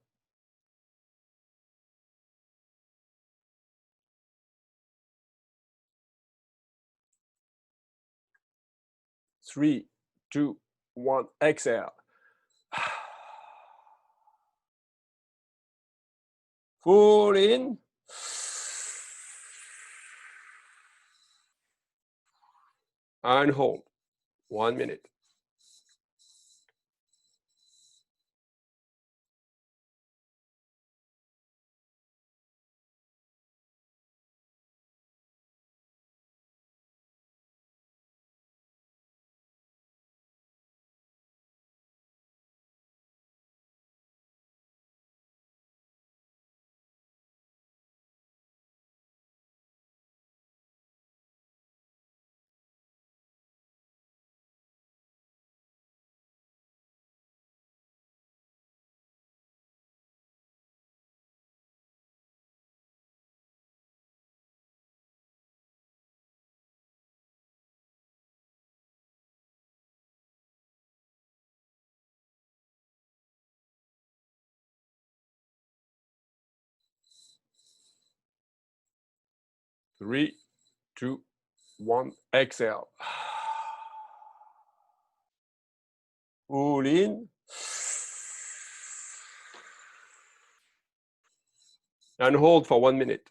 Three, two, one. Exhale. Full in. And hold. 1 minute. Three, two, one. Exhale. Full in. And hold for 1 minute.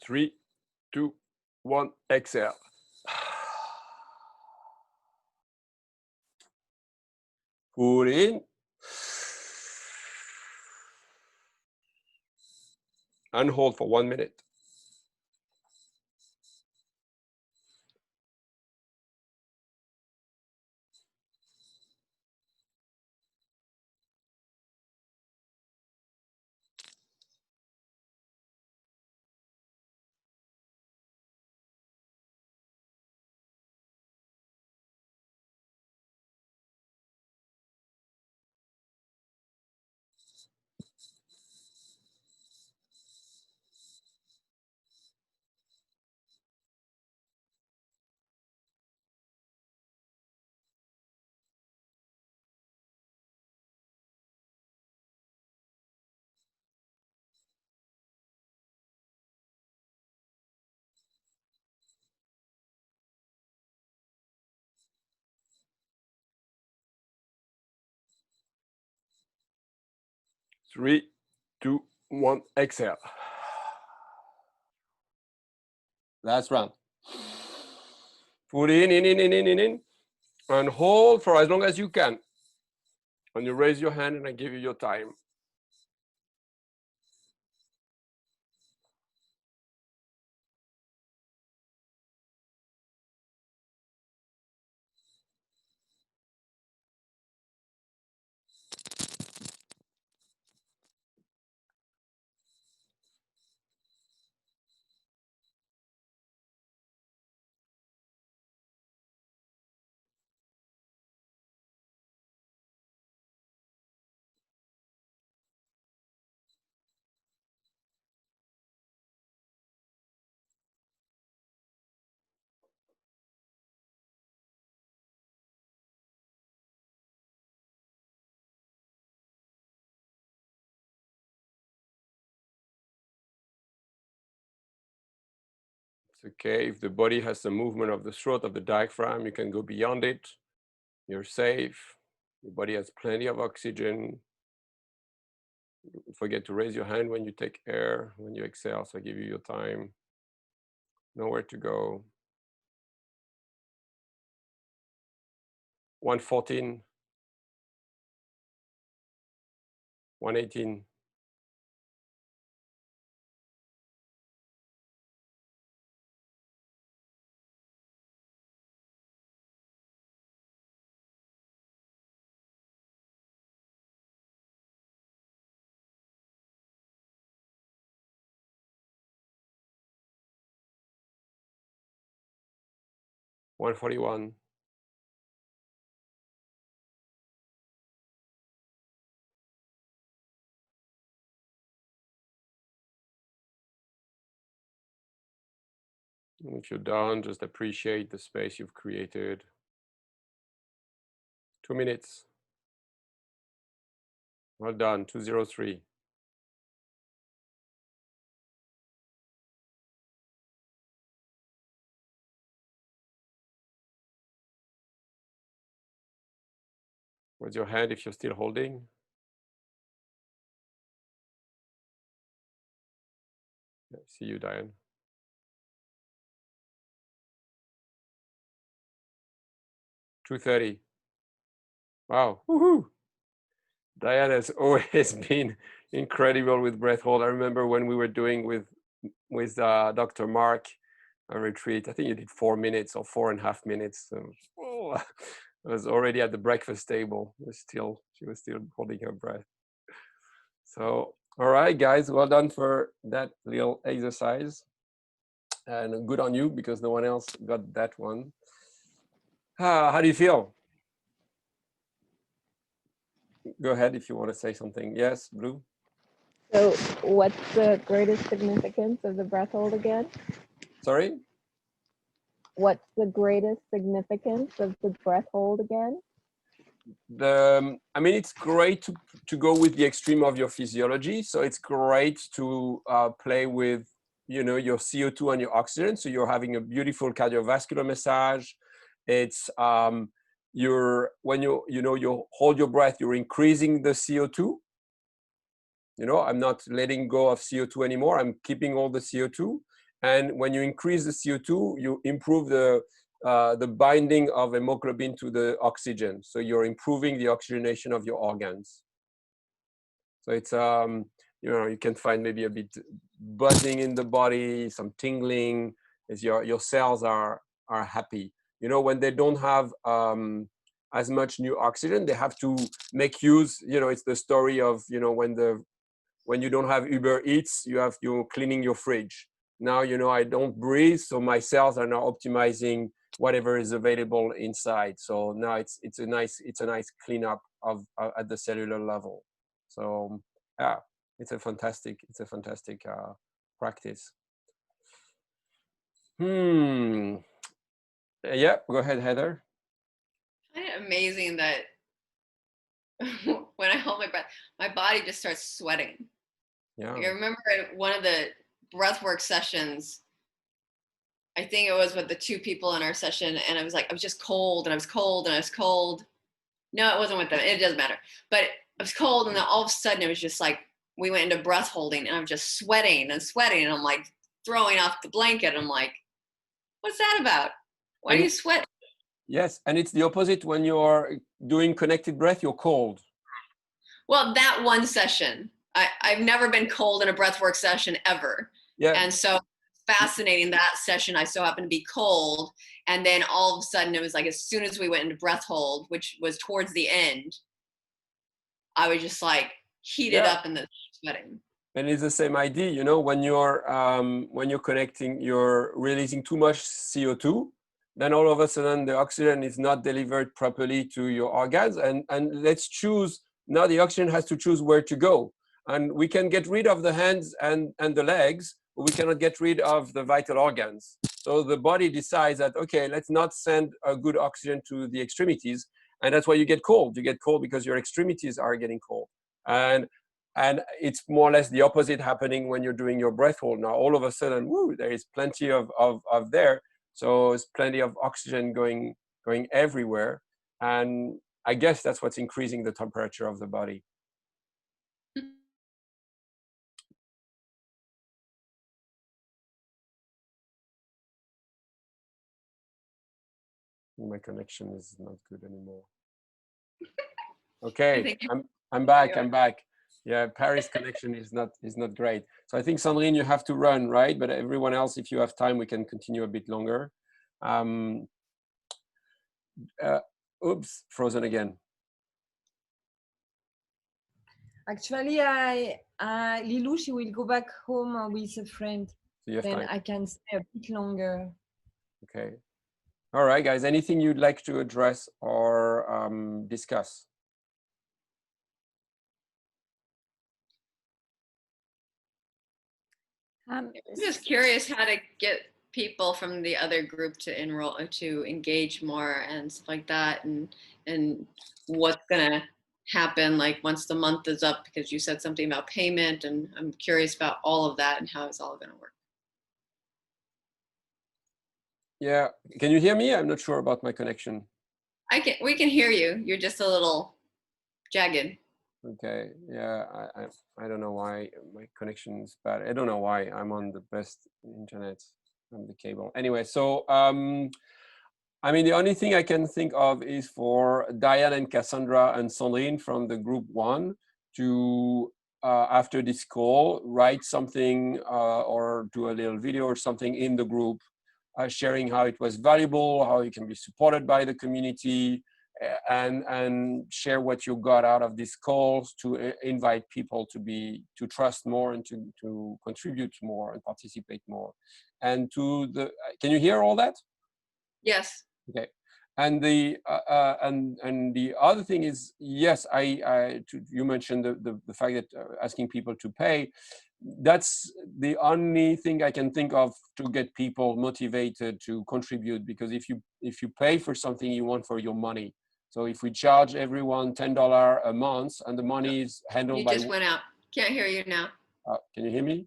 Three, two, one. Exhale. Full in. And hold for 1 minute. 3, 2, 1, exhale. Last round. Put in, and hold for as long as you can. And you raise your hand and I give you your time. It's okay if the body has some movement of the throat, of the diaphragm, you can go beyond it. You're safe. Your body has plenty of oxygen. Don't forget to raise your hand when you take air, when you exhale, so I give you your time. Nowhere to go. 114, 118. 141. If you're done, just appreciate the space you've created. 2 minutes. Well done, 203. Where's your hand if you're still holding? Yeah, see you, Diane. 230. Wow, woohoo! Diane has always been incredible with breath hold. I remember when we were doing with Dr. Mark a retreat, I think you did 4 minutes or 4.5 minutes. So, oh, I was already at the breakfast table. She was still holding her breath. So, all right, guys, well done for that little exercise. And good on you because no one else got that one. How do you feel? Go ahead if you want to say something. Yes, Blue? So what's the greatest significance of the breath hold again? Sorry? What's the greatest significance of the breath hold again? I mean, it's great to go with the extreme of your physiology. So it's great to play with, you know, your CO2 and your oxygen. So you're having a beautiful cardiovascular massage. It's when you hold your breath, you're increasing the CO2. You know, I'm not letting go of CO2 anymore. I'm keeping all the CO2. And when you increase the CO2, you improve the binding of hemoglobin to the oxygen. So you're improving the oxygenation of your organs. So it's, you know, you can find maybe a bit buzzing in the body, some tingling, as your cells are happy. You know, when they don't have as much new oxygen, they have to make use, you know, it's the story of, you know, when you don't have Uber Eats, you're cleaning your fridge. Now, you know, I don't breathe, so my cells are now optimizing whatever is available inside. So now it's a nice cleanup of at the cellular level. So yeah, it's a fantastic practice. Yeah, go ahead, Heather. Kind of amazing that when I hold my breath, my body just starts sweating. Yeah. Like I remember at one of the breathwork sessions, I think it was with the 2 people in our session, and I was just cold, and I was cold, and I was cold. No, it wasn't with them. It doesn't matter. But was cold, and then all of a sudden it was just like we went into breath holding, and I'm just sweating and sweating, and I'm like throwing off the blanket. I'm like, what's that about? Why do you sweat? Yes, and it's the opposite when you're doing connected breath, you're cold. Well, that one session, I've never been cold in a breathwork session ever. Yeah. And so fascinating, that session, I so happened to be cold. And then all of a sudden it was like, as soon as we went into breath hold, which was towards the end, I was just like heated up in the sweating. And it's the same idea, you know, when you're connecting, you're releasing too much CO2, then all of a sudden the oxygen is not delivered properly to your organs. And let's choose, now the oxygen has to choose where to go. And we can get rid of the hands and the legs, but we cannot get rid of the vital organs. So the body decides that, okay, let's not send a good oxygen to the extremities. And that's why you get cold. You get cold because your extremities are getting cold. And it's more or less the opposite happening when you're doing your breath hold. Now, all of a sudden, woo, there is plenty of there. So there's plenty of oxygen going everywhere. And I guess that's what's increasing the temperature of the body. My connection is not good anymore. Okay, I'm back. I'm back. Yeah, Paris connection is not great. So I think Sandrine, you have to run, right? But everyone else, if you have time, we can continue a bit longer. Oops, frozen again. Actually, Lilou, she will go back home with a friend. So then time. I can stay a bit longer. Okay. All right, guys. Anything you'd like to address or discuss? I'm just curious how to get people from the other group to enroll, to engage more and stuff like that, and what's gonna happen like once the month is up, because you said something about payment, and I'm curious about all of that and how it's all gonna work. Yeah, can you hear me? I'm not sure about my connection. We can hear you. You're just a little jagged. Okay, yeah, I don't know why my connection is bad. I don't know why I'm on the best internet on the cable. Anyway, so I mean, the only thing I can think of is for Diane and Cassandra and Sandrine from the group 1 to, after this call, write something or do a little video or something in the group, sharing how it was valuable, how you can be supported by the community, and share what you got out of these calls to invite people to trust more and to contribute more and participate more. And can you hear all that? Yes. Okay. And the and the other thing is, yes, you mentioned the fact that asking people to pay, that's the only thing I can think of to get people motivated to contribute, because if you pay for something, you want for your money. So if we charge everyone $10 a month and the money is handled by— You just went out. Can't hear you now. Can you hear me?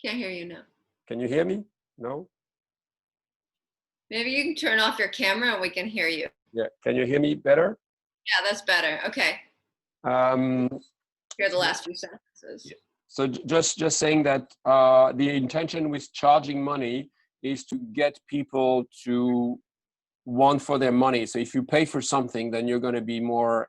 Can't hear you now. Can you hear me? No? Maybe you can turn off your camera and we can hear you. Yeah, can you hear me better? Yeah, that's better. Okay. Hear the last few sentences. Yeah. So just saying that the intention with charging money is to get people to want for their money. So if you pay for something, then you're going to be more,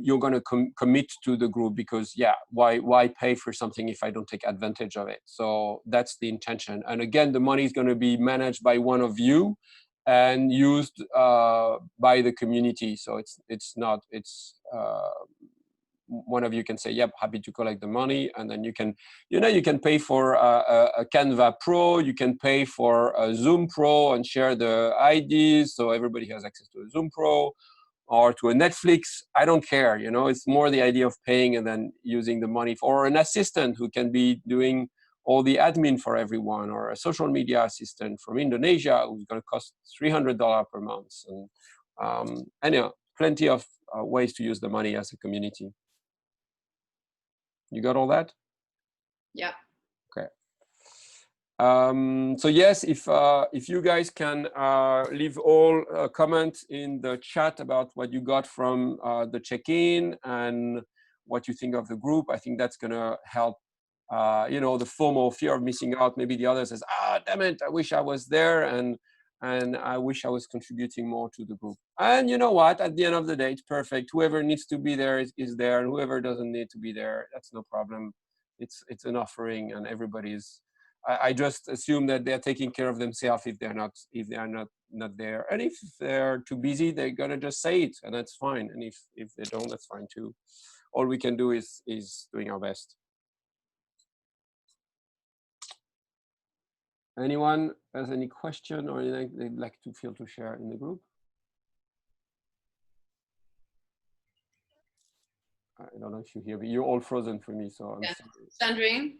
you're going to commit to the group, because yeah, why pay for something if I don't take advantage of it? So that's the intention. And again, the money is going to be managed by one of you and used by the community. So it's one of you can say, yep, happy to collect the money. And then you can pay for a Canva Pro, you can pay for a Zoom Pro and share the IDs so everybody has access to a Zoom Pro, or to a Netflix. I don't care, it's more the idea of paying and then using the money for an assistant who can be doing all the admin for everyone, or a social media assistant from Indonesia who's going to cost $300 per month. And anyhow, plenty of ways to use the money as a community. You got all that? Yeah. Okay. So yes, if you guys can leave all comments in the chat about what you got from the check-in and what you think of the group, I think that's gonna help. You know, the FOMO, fear of missing out. Maybe the other says, ah, damn it, I wish I was there, and I wish I was contributing more to the group. And you know what? At the end of the day, it's perfect. Whoever needs to be there is there, and whoever doesn't need to be there, that's no problem. It's an offering, and everybody's. I just assume that they're taking care of themselves if they are not there. And if they're too busy, they're gonna just say it, and that's fine. And if they don't, that's fine too. All we can do is doing our best. Anyone has any question or anything they'd like to feel to share in the group? I don't know if you hear me. You're all frozen for me, so I'm sorry. Sandrine?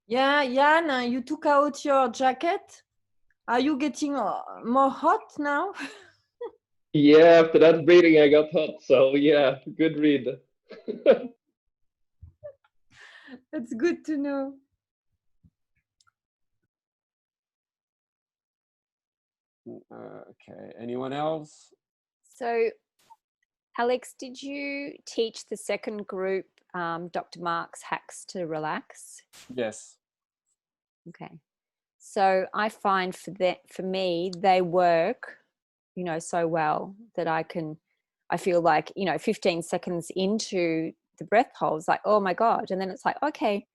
Yeah, Jan, you took out your jacket. Are you getting more hot now? Yeah, after that breathing, I got hot. So yeah, good read. That's good to know. Okay, anyone else? So, Alex, did you teach the second group Dr. Mark's hacks to relax? Yes. Okay. So I find for me, they work, you know, so well that I feel like, you know, 15 seconds into the breath holds, like, oh my God. And then it's like, okay,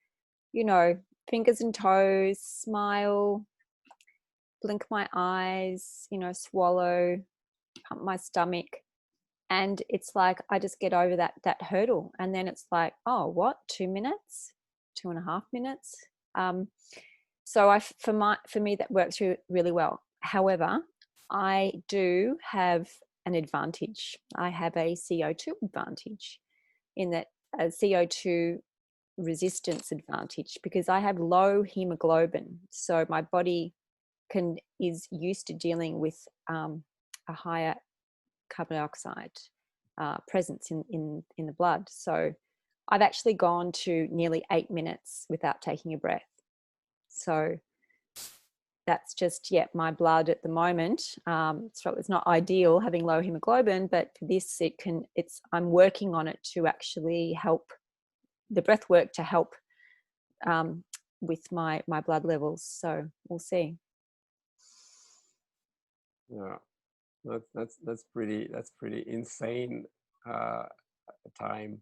you know, fingers and toes, smile, blink my eyes, you know, swallow, pump my stomach. And it's like, I just get over that hurdle. And then it's like, oh, what? 2 minutes, 2.5 minutes. So for me, that works really well. However, I do have an advantage. I have a CO2 advantage in that a CO2 resistance advantage because I have low hemoglobin. So my body is used to dealing with a higher carbon dioxide presence in the blood. So I've actually gone to nearly 8 minutes without taking a breath. So that's just, my blood at the moment. So it's not ideal having low hemoglobin, but for this, I'm working on it to actually help the breath work to help with my blood levels. So we'll see. Yeah, that's pretty insane time.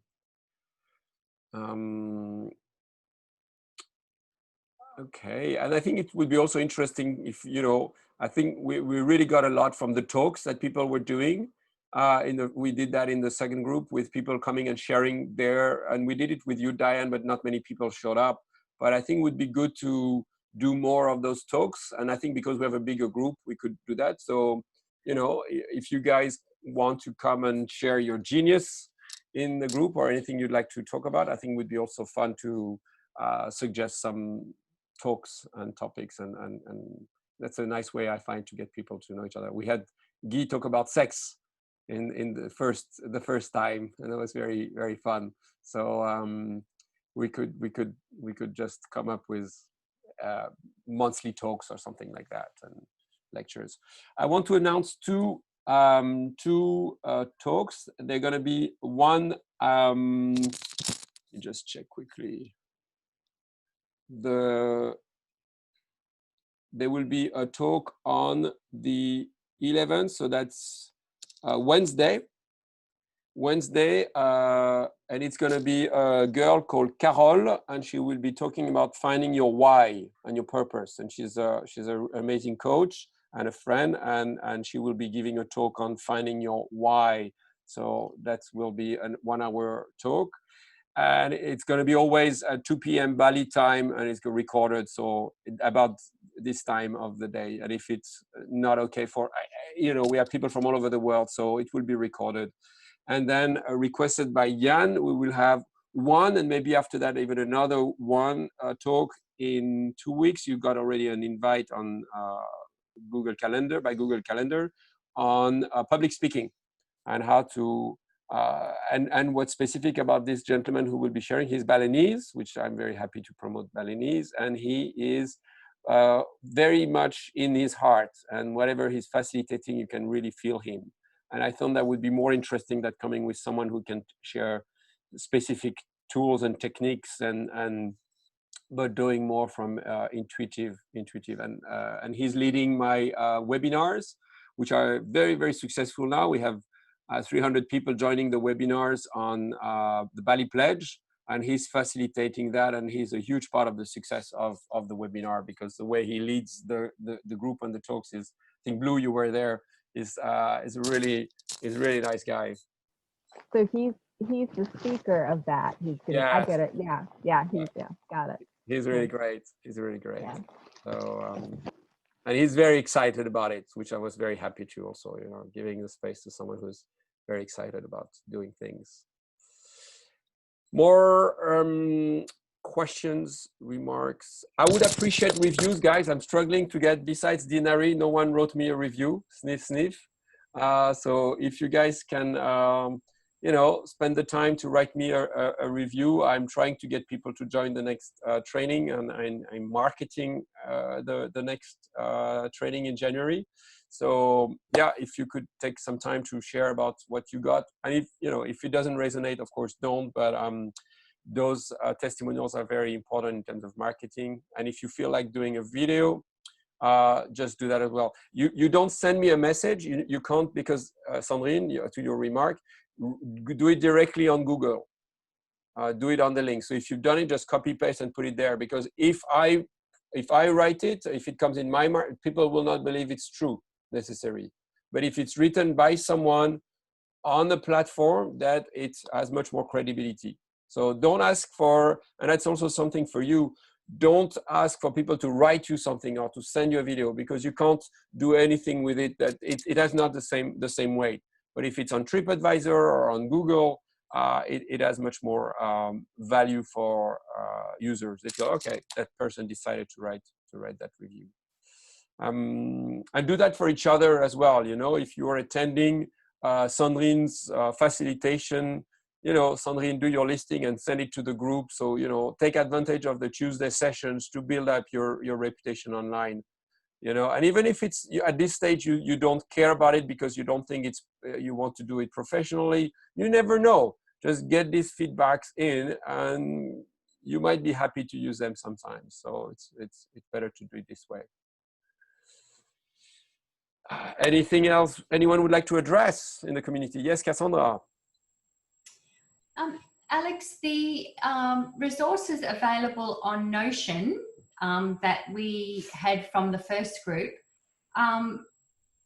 Okay, and I think it would be also interesting if, you know, I think we really got a lot from the talks that people were doing. We did that in the second group with people coming and sharing and we did it with you, Diane, but not many people showed up. But I think it would be good to do more of those talks. And I think because we have a bigger group, we could do that. So, you know, if you guys want to come and share your genius in the group or anything you'd like to talk about, I think it would be also fun to suggest some talks and topics, and that's a nice way I find to get people to know each other. We had Guy talk about sex in the first time, and it was very, very fun. So we could just come up with monthly talks or something like that, and lectures. I want to announce two talks. They're going to be one. Let me just check quickly. There will be a talk on the 11th, so that's Wednesday, and it's going to be a girl called Carol, and she will be talking about finding your why and your purpose. And she's an amazing coach and a friend, and she will be giving a talk on finding your why. So that will be a 1-hour talk. And it's going to be always at 2 p.m. Bali time, and it's recorded, so about this time of the day. And if it's not okay for, you know, we have people from all over the world, so it will be recorded. And then requested by Jan, we will have one, and maybe after that even another one talk in 2 weeks. You got already an invite on Google Calendar, on public speaking and how to And what's specific about this gentleman who will be sharing, he's Balinese, which I'm very happy to promote Balinese, and he is very much in his heart, and whatever he's facilitating, you can really feel him. And I thought that would be more interesting than coming with someone who can share specific tools and techniques, but doing more from intuitive, and he's leading my webinars, which are very, very successful now. We have 300 people joining the webinars on the Bali Pledge, and he's facilitating that, and he's a huge part of the success of the webinar, because the way he leads the group and the talks is, I think Blue, you were there, is a really nice guy. So he's the speaker of that. He's gonna, yes. I get it. Yeah, got it. He's really great. He's really great. Yeah. So and he's very excited about it, which I was very happy to also, you know, giving the space to someone who's very excited about doing things. More questions, remarks. I would appreciate reviews, guys. I'm struggling to get, besides Dinari, no one wrote me a review. Sniff, sniff. So if you guys can, you know, spend the time to write me a review. I'm trying to get people to join the next training, and I'm marketing the next training in January. So yeah, if you could take some time to share about what you got, and if, you know, if it doesn't resonate, of course don't, but those testimonials are very important in terms of marketing. And if you feel like doing a video, just do that as well. You don't send me a message, you can't, because Sandrine, to your remark, do it directly on Google. Do it on the link. So if you've done it, just copy paste and put it there, because if I write it, if it comes in my mark, people will not believe it's true necessarily. But if it's written by someone on the platform, that it has much more credibility. So don't ask for, and that's also something for you, don't ask for people to write you something or to send you a video, because you can't do anything with it, that it has not the same weight. But if it's on TripAdvisor or on Google, it has much more value for users. They go, okay, that person decided to write that review. And do that for each other as well. You know, if you are attending Sandrine's facilitation, you know, Sandrine, do your listing and send it to the group. So, you know, take advantage of the Tuesday sessions to build up your reputation online. You know, and even if it's at this stage you don't care about it because you don't think it's you want to do it professionally, you never know. Just get these feedbacks in, and you might be happy to use them sometimes. So it's better to do it this way. Anything else anyone would like to address in the community? Yes, Cassandra. Alex, the resources available on Notion that we had from the first group,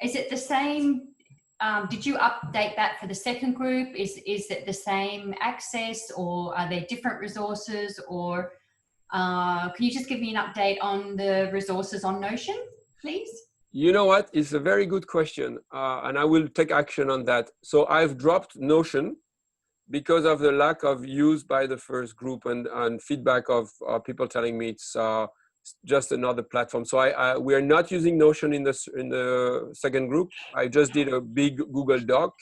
is it the same? Did you update that for the second group? Is it the same access, or are there different resources? Or can you just give me an update on the resources on Notion, please? You know what? It's a very good question, and I will take action on that. So I've dropped Notion because of the lack of use by the first group and feedback of people telling me it's just another platform. So we are not using Notion in the second group. I just did a big Google Doc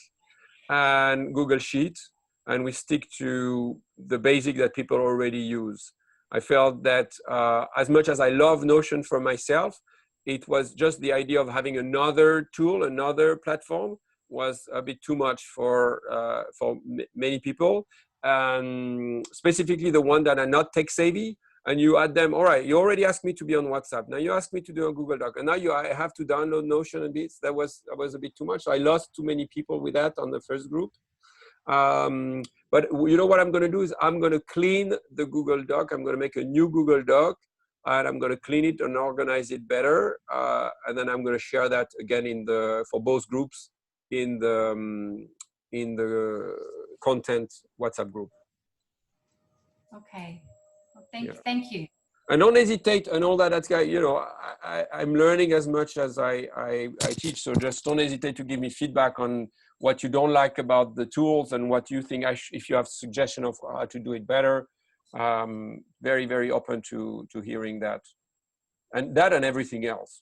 and Google Sheet, and we stick to the basic that people already use. I felt that as much as I love Notion for myself, it was just the idea of having another tool, another platform, was a bit too much for many people, specifically the one that are not tech savvy. And you add them, all right, you already asked me to be on WhatsApp. Now you asked me to do a Google Doc. And now I have to download Notion and bits. That was a bit too much. So I lost too many people with that on the first group. But you know what I'm going to do is I'm going to clean the Google Doc. I'm going to make a new Google Doc, and I'm going to clean it and organize it better. And then I'm going to share that again for both groups in the content WhatsApp group. Okay. Thank you. And don't hesitate and all that. That's, you know, I'm learning as much as I teach. So just don't hesitate to give me feedback on what you don't like about the tools and what you think if you have suggestion of how to do it better. Very, very open to hearing that. And everything else.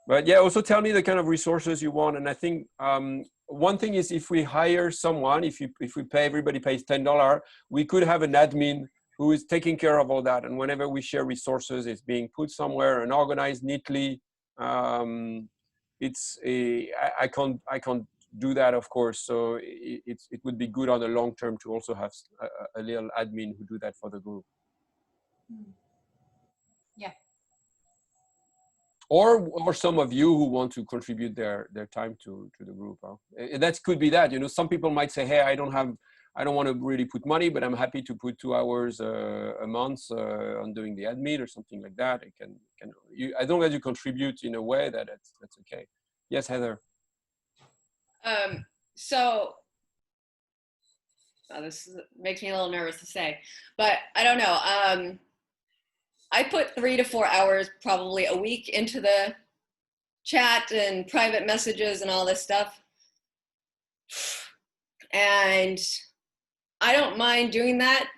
But yeah, also tell me the kind of resources you want. And I think one thing is if we hire someone, if we pay, everybody pays $10, we could have an admin who is taking care of all that. And whenever we share resources, it's being put somewhere and organized neatly. I can't do that, of course. So it would be good on the long term to also have a little admin who do that for the group. Yeah. Or some of you who want to contribute their time to the group. That could be that. Some people might say, hey, I don't want to really put money, but I'm happy to put 2 hours a month on doing the admin or something like that. As long as you contribute in a way that's okay. Yes, Heather. This makes me a little nervous to say, but I don't know. I put 3 to 4 hours probably a week into the chat and private messages and all this stuff. And I don't mind doing that,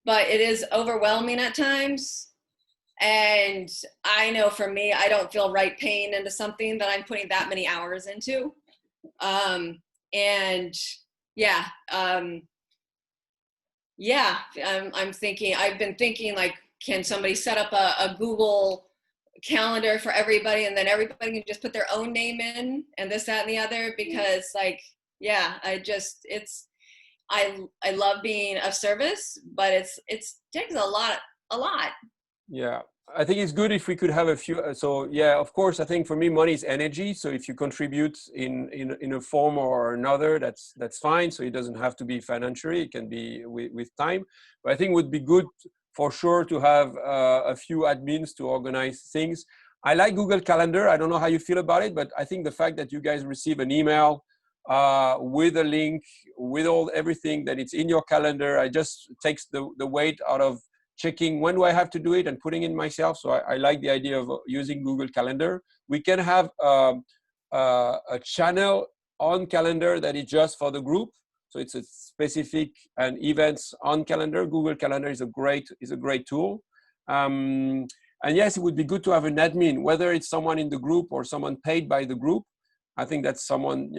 but it is overwhelming at times. And I know for me, I don't feel right paying into something that I'm putting that many hours into. I'm thinking, I've been thinking like, can somebody set up a Google calendar for everybody and then everybody can just put their own name in and this, that, and the other? Because I love being of service, but it takes a lot. Yeah, I think it's good if we could have a few. So yeah, of course, I think for me, money is energy. So if you contribute in a form or another, that's fine. So it doesn't have to be financially. It can be with time. But I think it would be good for sure to have a few admins to organize things. I like Google Calendar. I don't know how you feel about it, but I think the fact that you guys receive an email with a link, with everything that it's in your calendar, it just takes the weight out of checking when do I have to do it and putting in myself. So I like the idea of using Google Calendar. We can have a channel on Calendar that is just for the group. So it's a specific and events on Calendar. Google Calendar is a great tool. And yes, it would be good to have an admin, whether it's someone in the group or someone paid by the group. I think that's someone,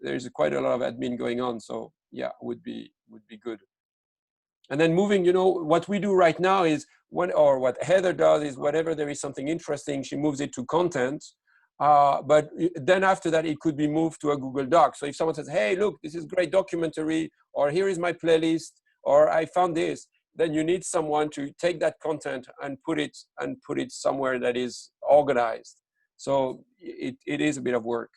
there's quite a lot of admin going on. So yeah, would be good. And then moving, what we do right now is what Heather does is whenever there is something interesting, she moves it to content. But then after that, it could be moved to a Google Doc. So if someone says, hey, look, this is great documentary, or here is my playlist, or I found this, then you need someone to take that content and put it somewhere that is organized. So it is a bit of work.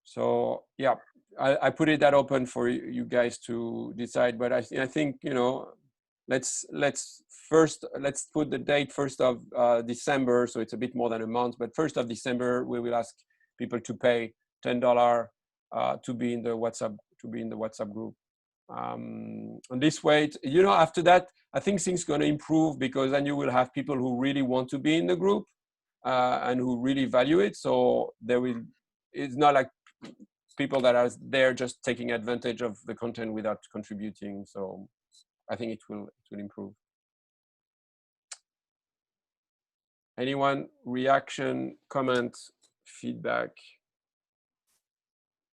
So yeah, I put it that open for you guys to decide. But I think, let's put the date 1st of December. So it's a bit more than a month, but 1st of December, we will ask people to pay $10 to be in the WhatsApp group. And this way, after that, I think things are going to improve, because then you will have people who really want to be in the group and who really value it. So it's not like people that are there just taking advantage of the content without contributing. So I think it will improve. Anyone? Reaction, comment, feedback,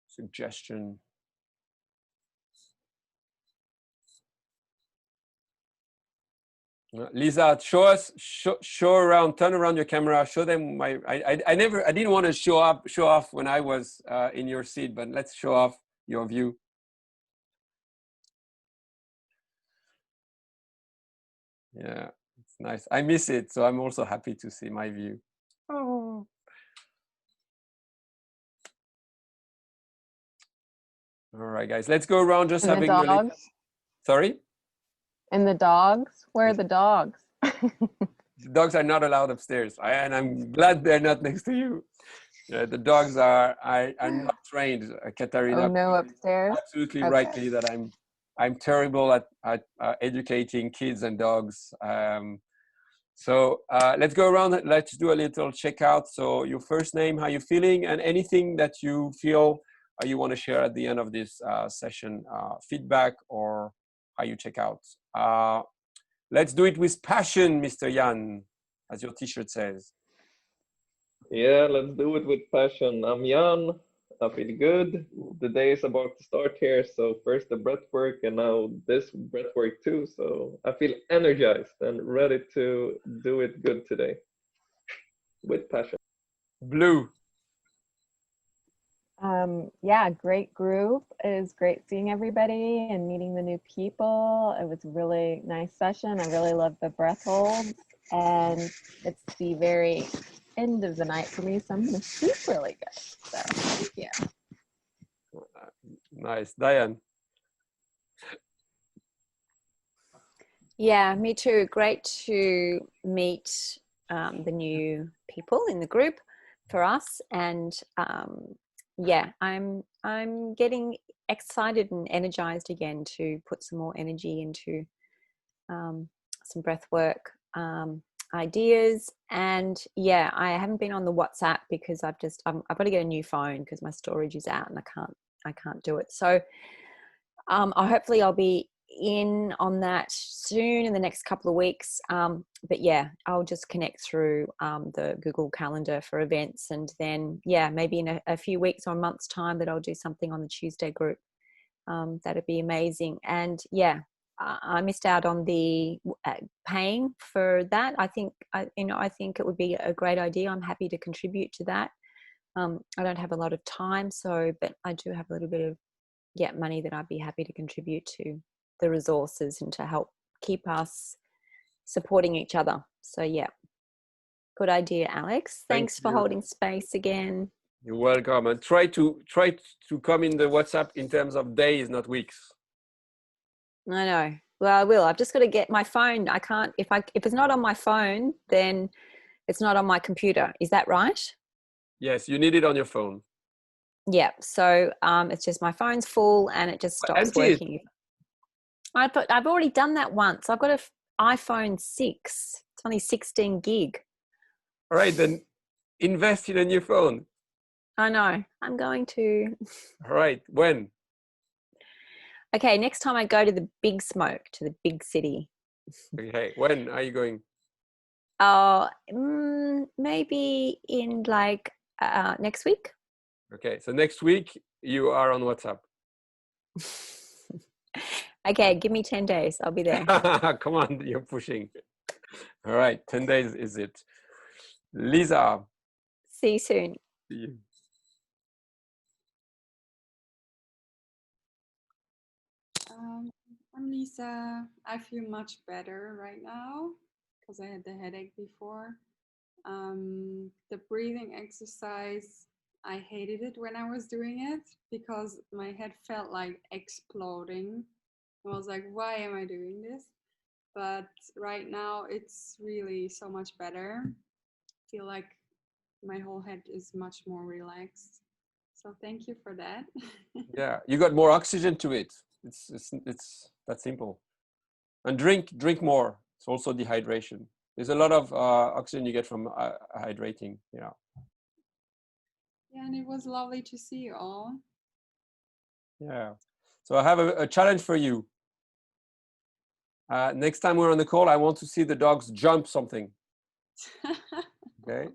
suggestion? Lisa, show around, turn around your camera, show them I didn't want to show off when I was in your seat, but let's show off your view. Yeah, it's nice. I miss it, so I'm also happy to see my view. Oh. All right, guys, let's go around just and having the dogs. Sorry? And the dogs? Where are the dogs? The dogs are not allowed upstairs, and I'm glad they're not next to you. Yeah, the dogs are not trained, Katarina. Oh, no, upstairs? Absolutely Okay. rightly that I'm terrible at educating kids and dogs. So let's go around. Let's do a little checkout. So your first name, how you feeling, and anything that you feel you want to share at the end of this session, feedback or how you check out. Let's do it with passion, Mr. Jan, as your t-shirt says. Yeah, let's do it with passion. I'm Jan. I feel good. The day is about to start here. So first the breath work and now this breath work too. So I feel energized and ready to do it good today with passion. Blue. Yeah, great group. It was great seeing everybody and meeting the new people. It was a really nice session. I really loved the breath holds, and it's the very end of the night for me, so I'm gonna sleep really good. So thank you. Nice. Diane. Yeah, me too. Great to meet the new people in the group for us, and yeah, I'm getting excited and energized again to put some more energy into some breath work ideas. And yeah, I haven't been on the WhatsApp because I've got to get a new phone because my storage is out and I can't do it. So hopefully I'll be in on that soon in the next couple of weeks. But yeah, I'll just connect through the Google Calendar for events, and then yeah, maybe in a few weeks or a month's time that I'll do something on the Tuesday group. That'd be amazing. And yeah, I missed out on the paying for that. I think it would be a great idea. I'm happy to contribute to that. I don't have a lot of time, but I do have a little bit of money that I'd be happy to contribute to the resources and to help keep us supporting each other. So yeah, good idea, Alex. Thanks for holding space again. You're welcome, and try to come in the WhatsApp in terms of days, not weeks. I know. Well, I will. I've just got to get my phone. I can't if it's not on my phone, then it's not on my computer. Is that right? Yes, you need it on your phone. Yeah. So it's just my phone's full and it just stops working. I've already done that once. I've got an iPhone 6. It's only 16 gig. All right, then invest in a new phone. I know. I'm going to. All right. When? Okay, next time I go to the big smoke, to the big city. Okay, when are you going? Maybe in like next week. Okay, so next week you are on WhatsApp. Okay, give me 10 days. I'll be there. Come on, you're pushing. All right, 10 days is it. Lisa. See you soon. See you. I'm Lisa. I feel much better right now because I had the headache before. The breathing exercise, I hated it when I was doing it because my head felt like exploding. I was like, why am I doing this? But right now it's really so much better. I feel like my whole head is much more relaxed. So thank you for that. Yeah, you got more oxygen to it. It's that simple. And drink more. It's also dehydration. There's a lot of oxygen you get from hydrating. Yeah. Yeah, and it was lovely to see you all. Yeah. So I have a challenge for you. Next time we're on the call, I want to see the dogs jump something. Okay.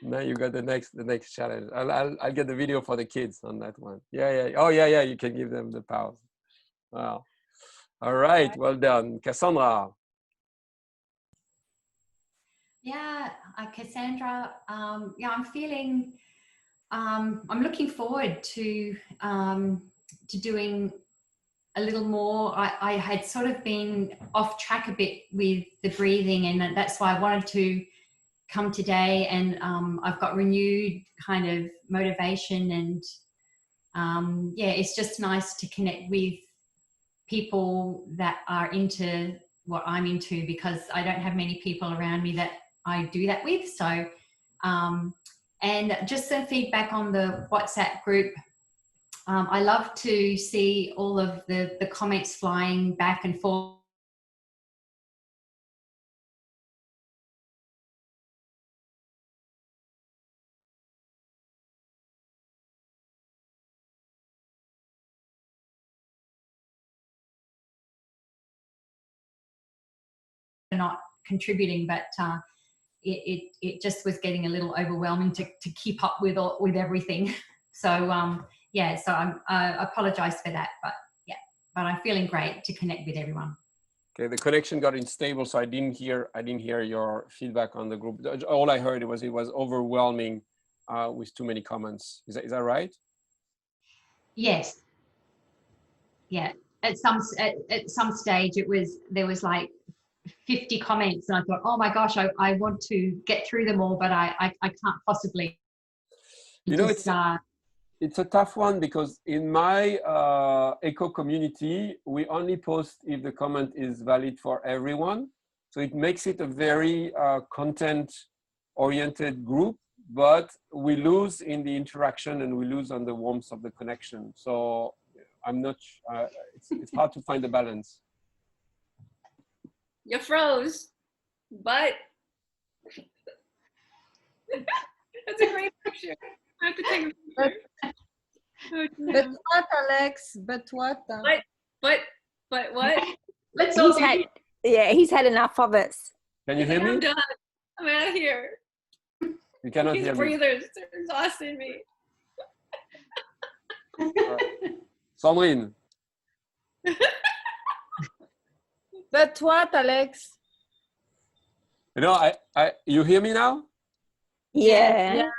Now you got the next challenge. I'll get the video for the kids on that one. Yeah. Oh yeah. You can give them the pause. Wow. All right. Well done, Cassandra. Yeah, Cassandra. Yeah, I'm feeling. I'm looking forward to doing a little more. I had sort of been off track a bit with the breathing, and that's why I wanted to come today. And I've got renewed kind of motivation, and yeah, it's just nice to connect with people that are into what I'm into, because I don't have many people around me that I do that with. So, and just some feedback on the WhatsApp group. I love to see all of the comments flying back and forth. Not contributing, but it just was getting a little overwhelming to keep up with everything. So yeah, so I apologize for that, but yeah, but I'm feeling great to connect with everyone. Okay, the connection got unstable, so I didn't hear your feedback on the group. All I heard was it was overwhelming with too many comments. Is that right? Yes. Yeah. At some stage, there was like 50 comments, and I thought, oh my gosh, I want to get through them all, but I can't possibly. You know, it's a tough one, because in my eco community, we only post if the comment is valid for everyone. So it makes it a very content-oriented group, but we lose in the interaction and we lose on the warmth of the connection. So I'm not, it's hard to find the balance. You froze, but that's a great picture. I have to take a picture. But what, Alex? But what? But what? Let's all he's had enough of it. Can you hear me? I'm done. I'm out of here. You cannot hear me. Breathers are exhausting me. Sandrine. But what, Alex? You know, you hear me now? Yeah.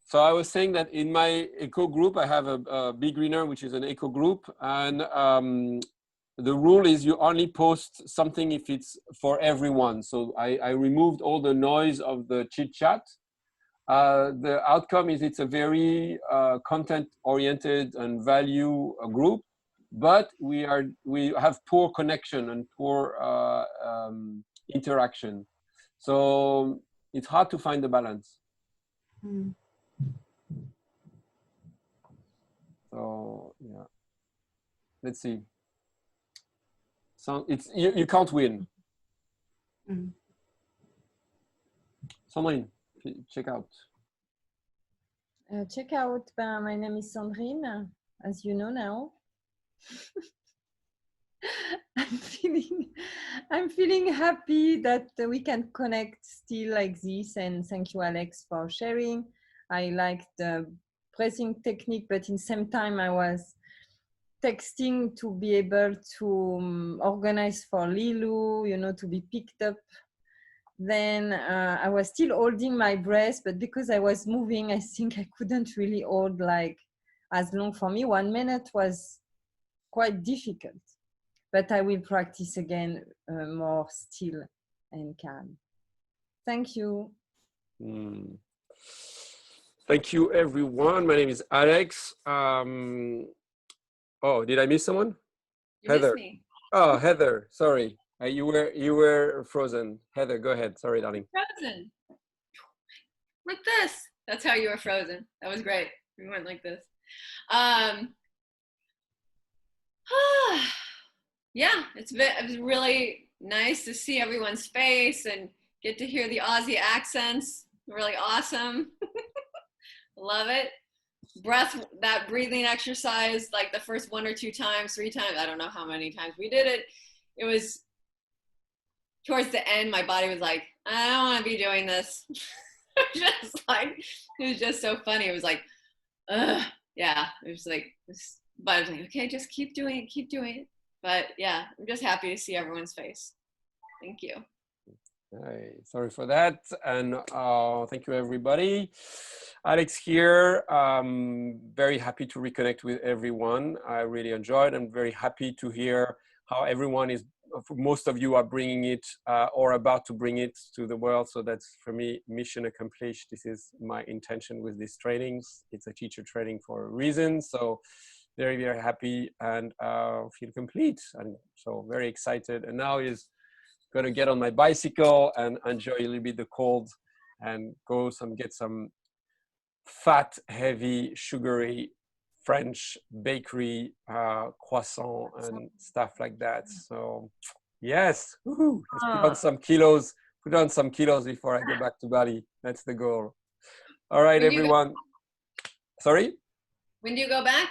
So I was saying that in my eco group, I have a Be Greener, which is an eco group. And the rule is you only post something if it's for everyone. So I removed all the noise of the chit chat. The outcome is it's a very content oriented and value group, but we have poor connection and poor interaction. So it's hard to find the balance. Mm. So yeah, let's see. So it's you can't win. Mm. Sandrine, check out. Check out. My name is Sandrine, as you know now. I'm feeling happy that we can connect still like this, and thank you, Alex, for sharing. I like the breathing technique, but in the same time I was texting to be able to organize for Lilu, you know, to be picked up. Then I was still holding my breath, but because I was moving, I think I couldn't really hold like as long. For me, 1 minute was quite difficult, but I will practice again more still and calm. Thank you. Thank you, everyone. My name is Alex. Oh, did I miss someone? You Heather. missed me. Oh, Heather. Sorry, you were frozen. Heather, go ahead. Sorry, darling. Frozen. Like this. That's how you were frozen. That was great. We went like this. Yeah, it was really nice to see everyone's face and get to hear the Aussie accents. Really awesome. Love it. That breathing exercise, like the first 1 or 2 times, 3 times, I don't know how many times we did it. It was towards the end, my body was like, I don't want to be doing this. Just like, it was just so funny. It was like, yeah, it was like, but I was like, okay, just keep doing it. But yeah, I'm just happy to see everyone's face. Thank you. Hey, sorry for that. And thank you, everybody. Alex here. Very happy to reconnect with everyone. I really enjoyed. I'm very happy to hear how everyone is, most of you are bringing it or about to bring it to the world. So that's, for me, mission accomplished. This is my intention with these trainings. It's a teacher training for a reason. So very, very happy and feel complete. And so very excited. And now is going to get on my bicycle and enjoy a little bit the cold and get some fat, heavy, sugary French bakery croissant and stuff like that. So yes, let's put on some kilos before I go back to Bali. That's the goal. All right, everyone. Sorry? When do you go back?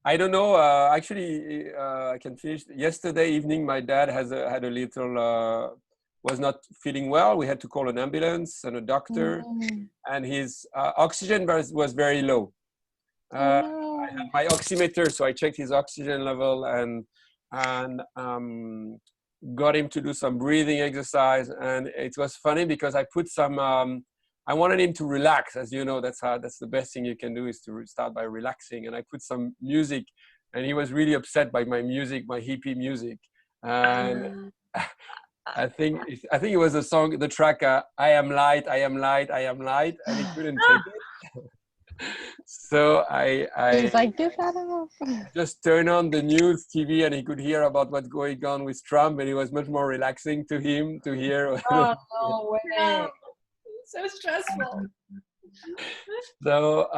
I don't know. Actually, I can finish. Yesterday evening, my dad had a little was not feeling well. We had to call an ambulance and a doctor, and his oxygen was very low. I had my oximeter, so I checked his oxygen level and got him to do some breathing exercise. And it was funny because I put some, I wanted him to relax. As you know, that's the best thing you can do, is to start by relaxing. And I put some music, and he was really upset by my music, my hippie music. And I think it was the song, the track, I am light, I am light, I am light, and he couldn't take it. So I was like, get that off. Just turn on the news TV, and he could hear about what's going on with Trump, and it was much more relaxing to him to hear. Oh, no way. No, so stressful. So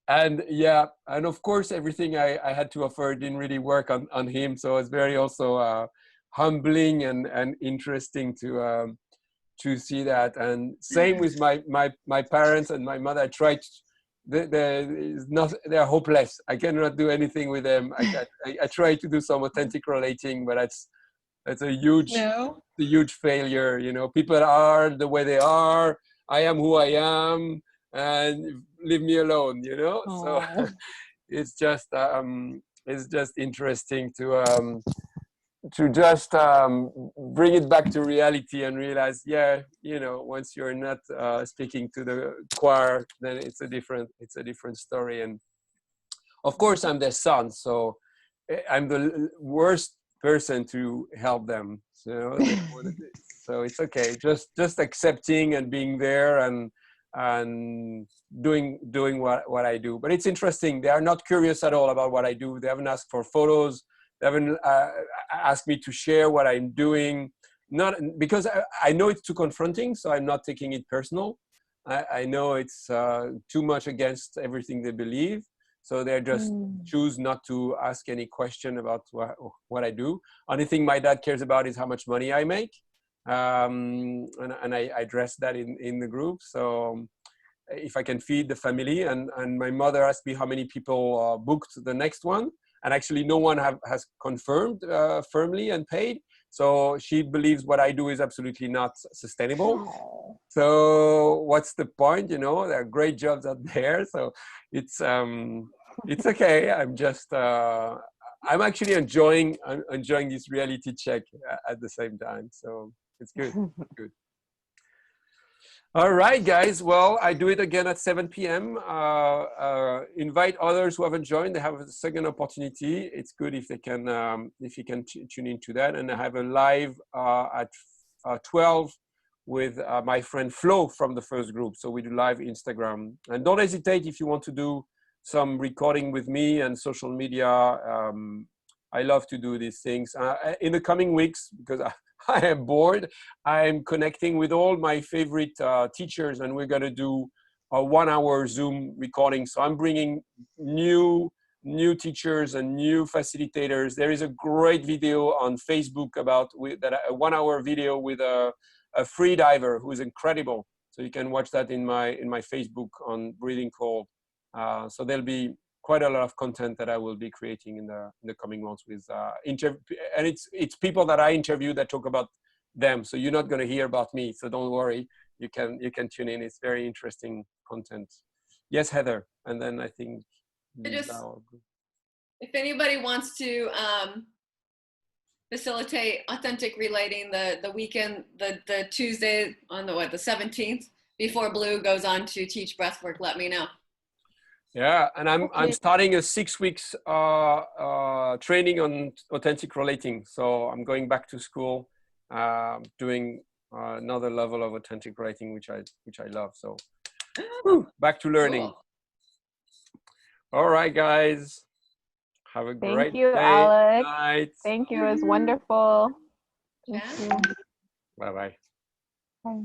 and yeah, and of course everything I had to offer didn't really work on him, so it's very also humbling and interesting to see that. And same with my parents and my mother. I tried, they're hopeless. I cannot do anything with them. I try to do some authentic relating, but that's a huge failure. You know, people are the way they are. I am who I am, and leave me alone. You know, so it's just interesting to just bring it back to reality and realize, yeah, you know, once you're not speaking to the choir, then it's a different story. And of course, I'm their son, so I'm the worst person to help them. So it's okay. Just accepting and being there and doing what I do. But it's interesting. They are not curious at all about what I do. They haven't asked for photos. They haven't asked me to share what I'm doing. Not because I know it's too confronting, so I'm not taking it personal. I know it's too much against everything they believe, so they just choose not to ask any question about what I do. Only thing my dad cares about is how much money I make, and I address that in the group. So if I can feed the family, and my mother asked me how many people booked the next one. And actually no one has confirmed firmly and paid. So she believes what I do is absolutely not sustainable. So what's the point? You know, there are great jobs out there. So it's okay. I'm just, I'm actually enjoying this reality check at the same time. So it's good, it's good. All right, guys. Well, I do it again at 7 p.m. Invite others who haven't joined. They have a second opportunity. It's good if they can, if you can tune into that. And I have a live at 12 with my friend Flo from the first group. So we do live Instagram. And don't hesitate if you want to do some recording with me and social media. I love to do these things. In the coming weeks, because I am bored, I'm connecting with all my favorite teachers, and we're going to do a 1-hour Zoom recording. So I'm bringing new teachers and new facilitators. There is a great video on Facebook about a 1-hour video with a free diver who is incredible. So you can watch that in my Facebook on Breathing Cold. So there'll be quite a lot of content that I will be creating in the coming months with and it's people that I interview that talk about them. So you're not going to hear about me. So don't worry. You can tune in. It's very interesting content. Yes, Heather. And then I think if anybody wants to facilitate authentic relating the weekend, the Tuesday on the 17th before Blue goes on to teach breathwork, let me know. Yeah, and I'm starting a 6 weeks training on authentic relating. So I'm going back to school, doing another level of authentic relating, which I love. So back to learning. Cool. All right, guys. Have a great day. Thank you, Alex. Night. Thank you. It was wonderful. Thank you. Bye-bye. Bye.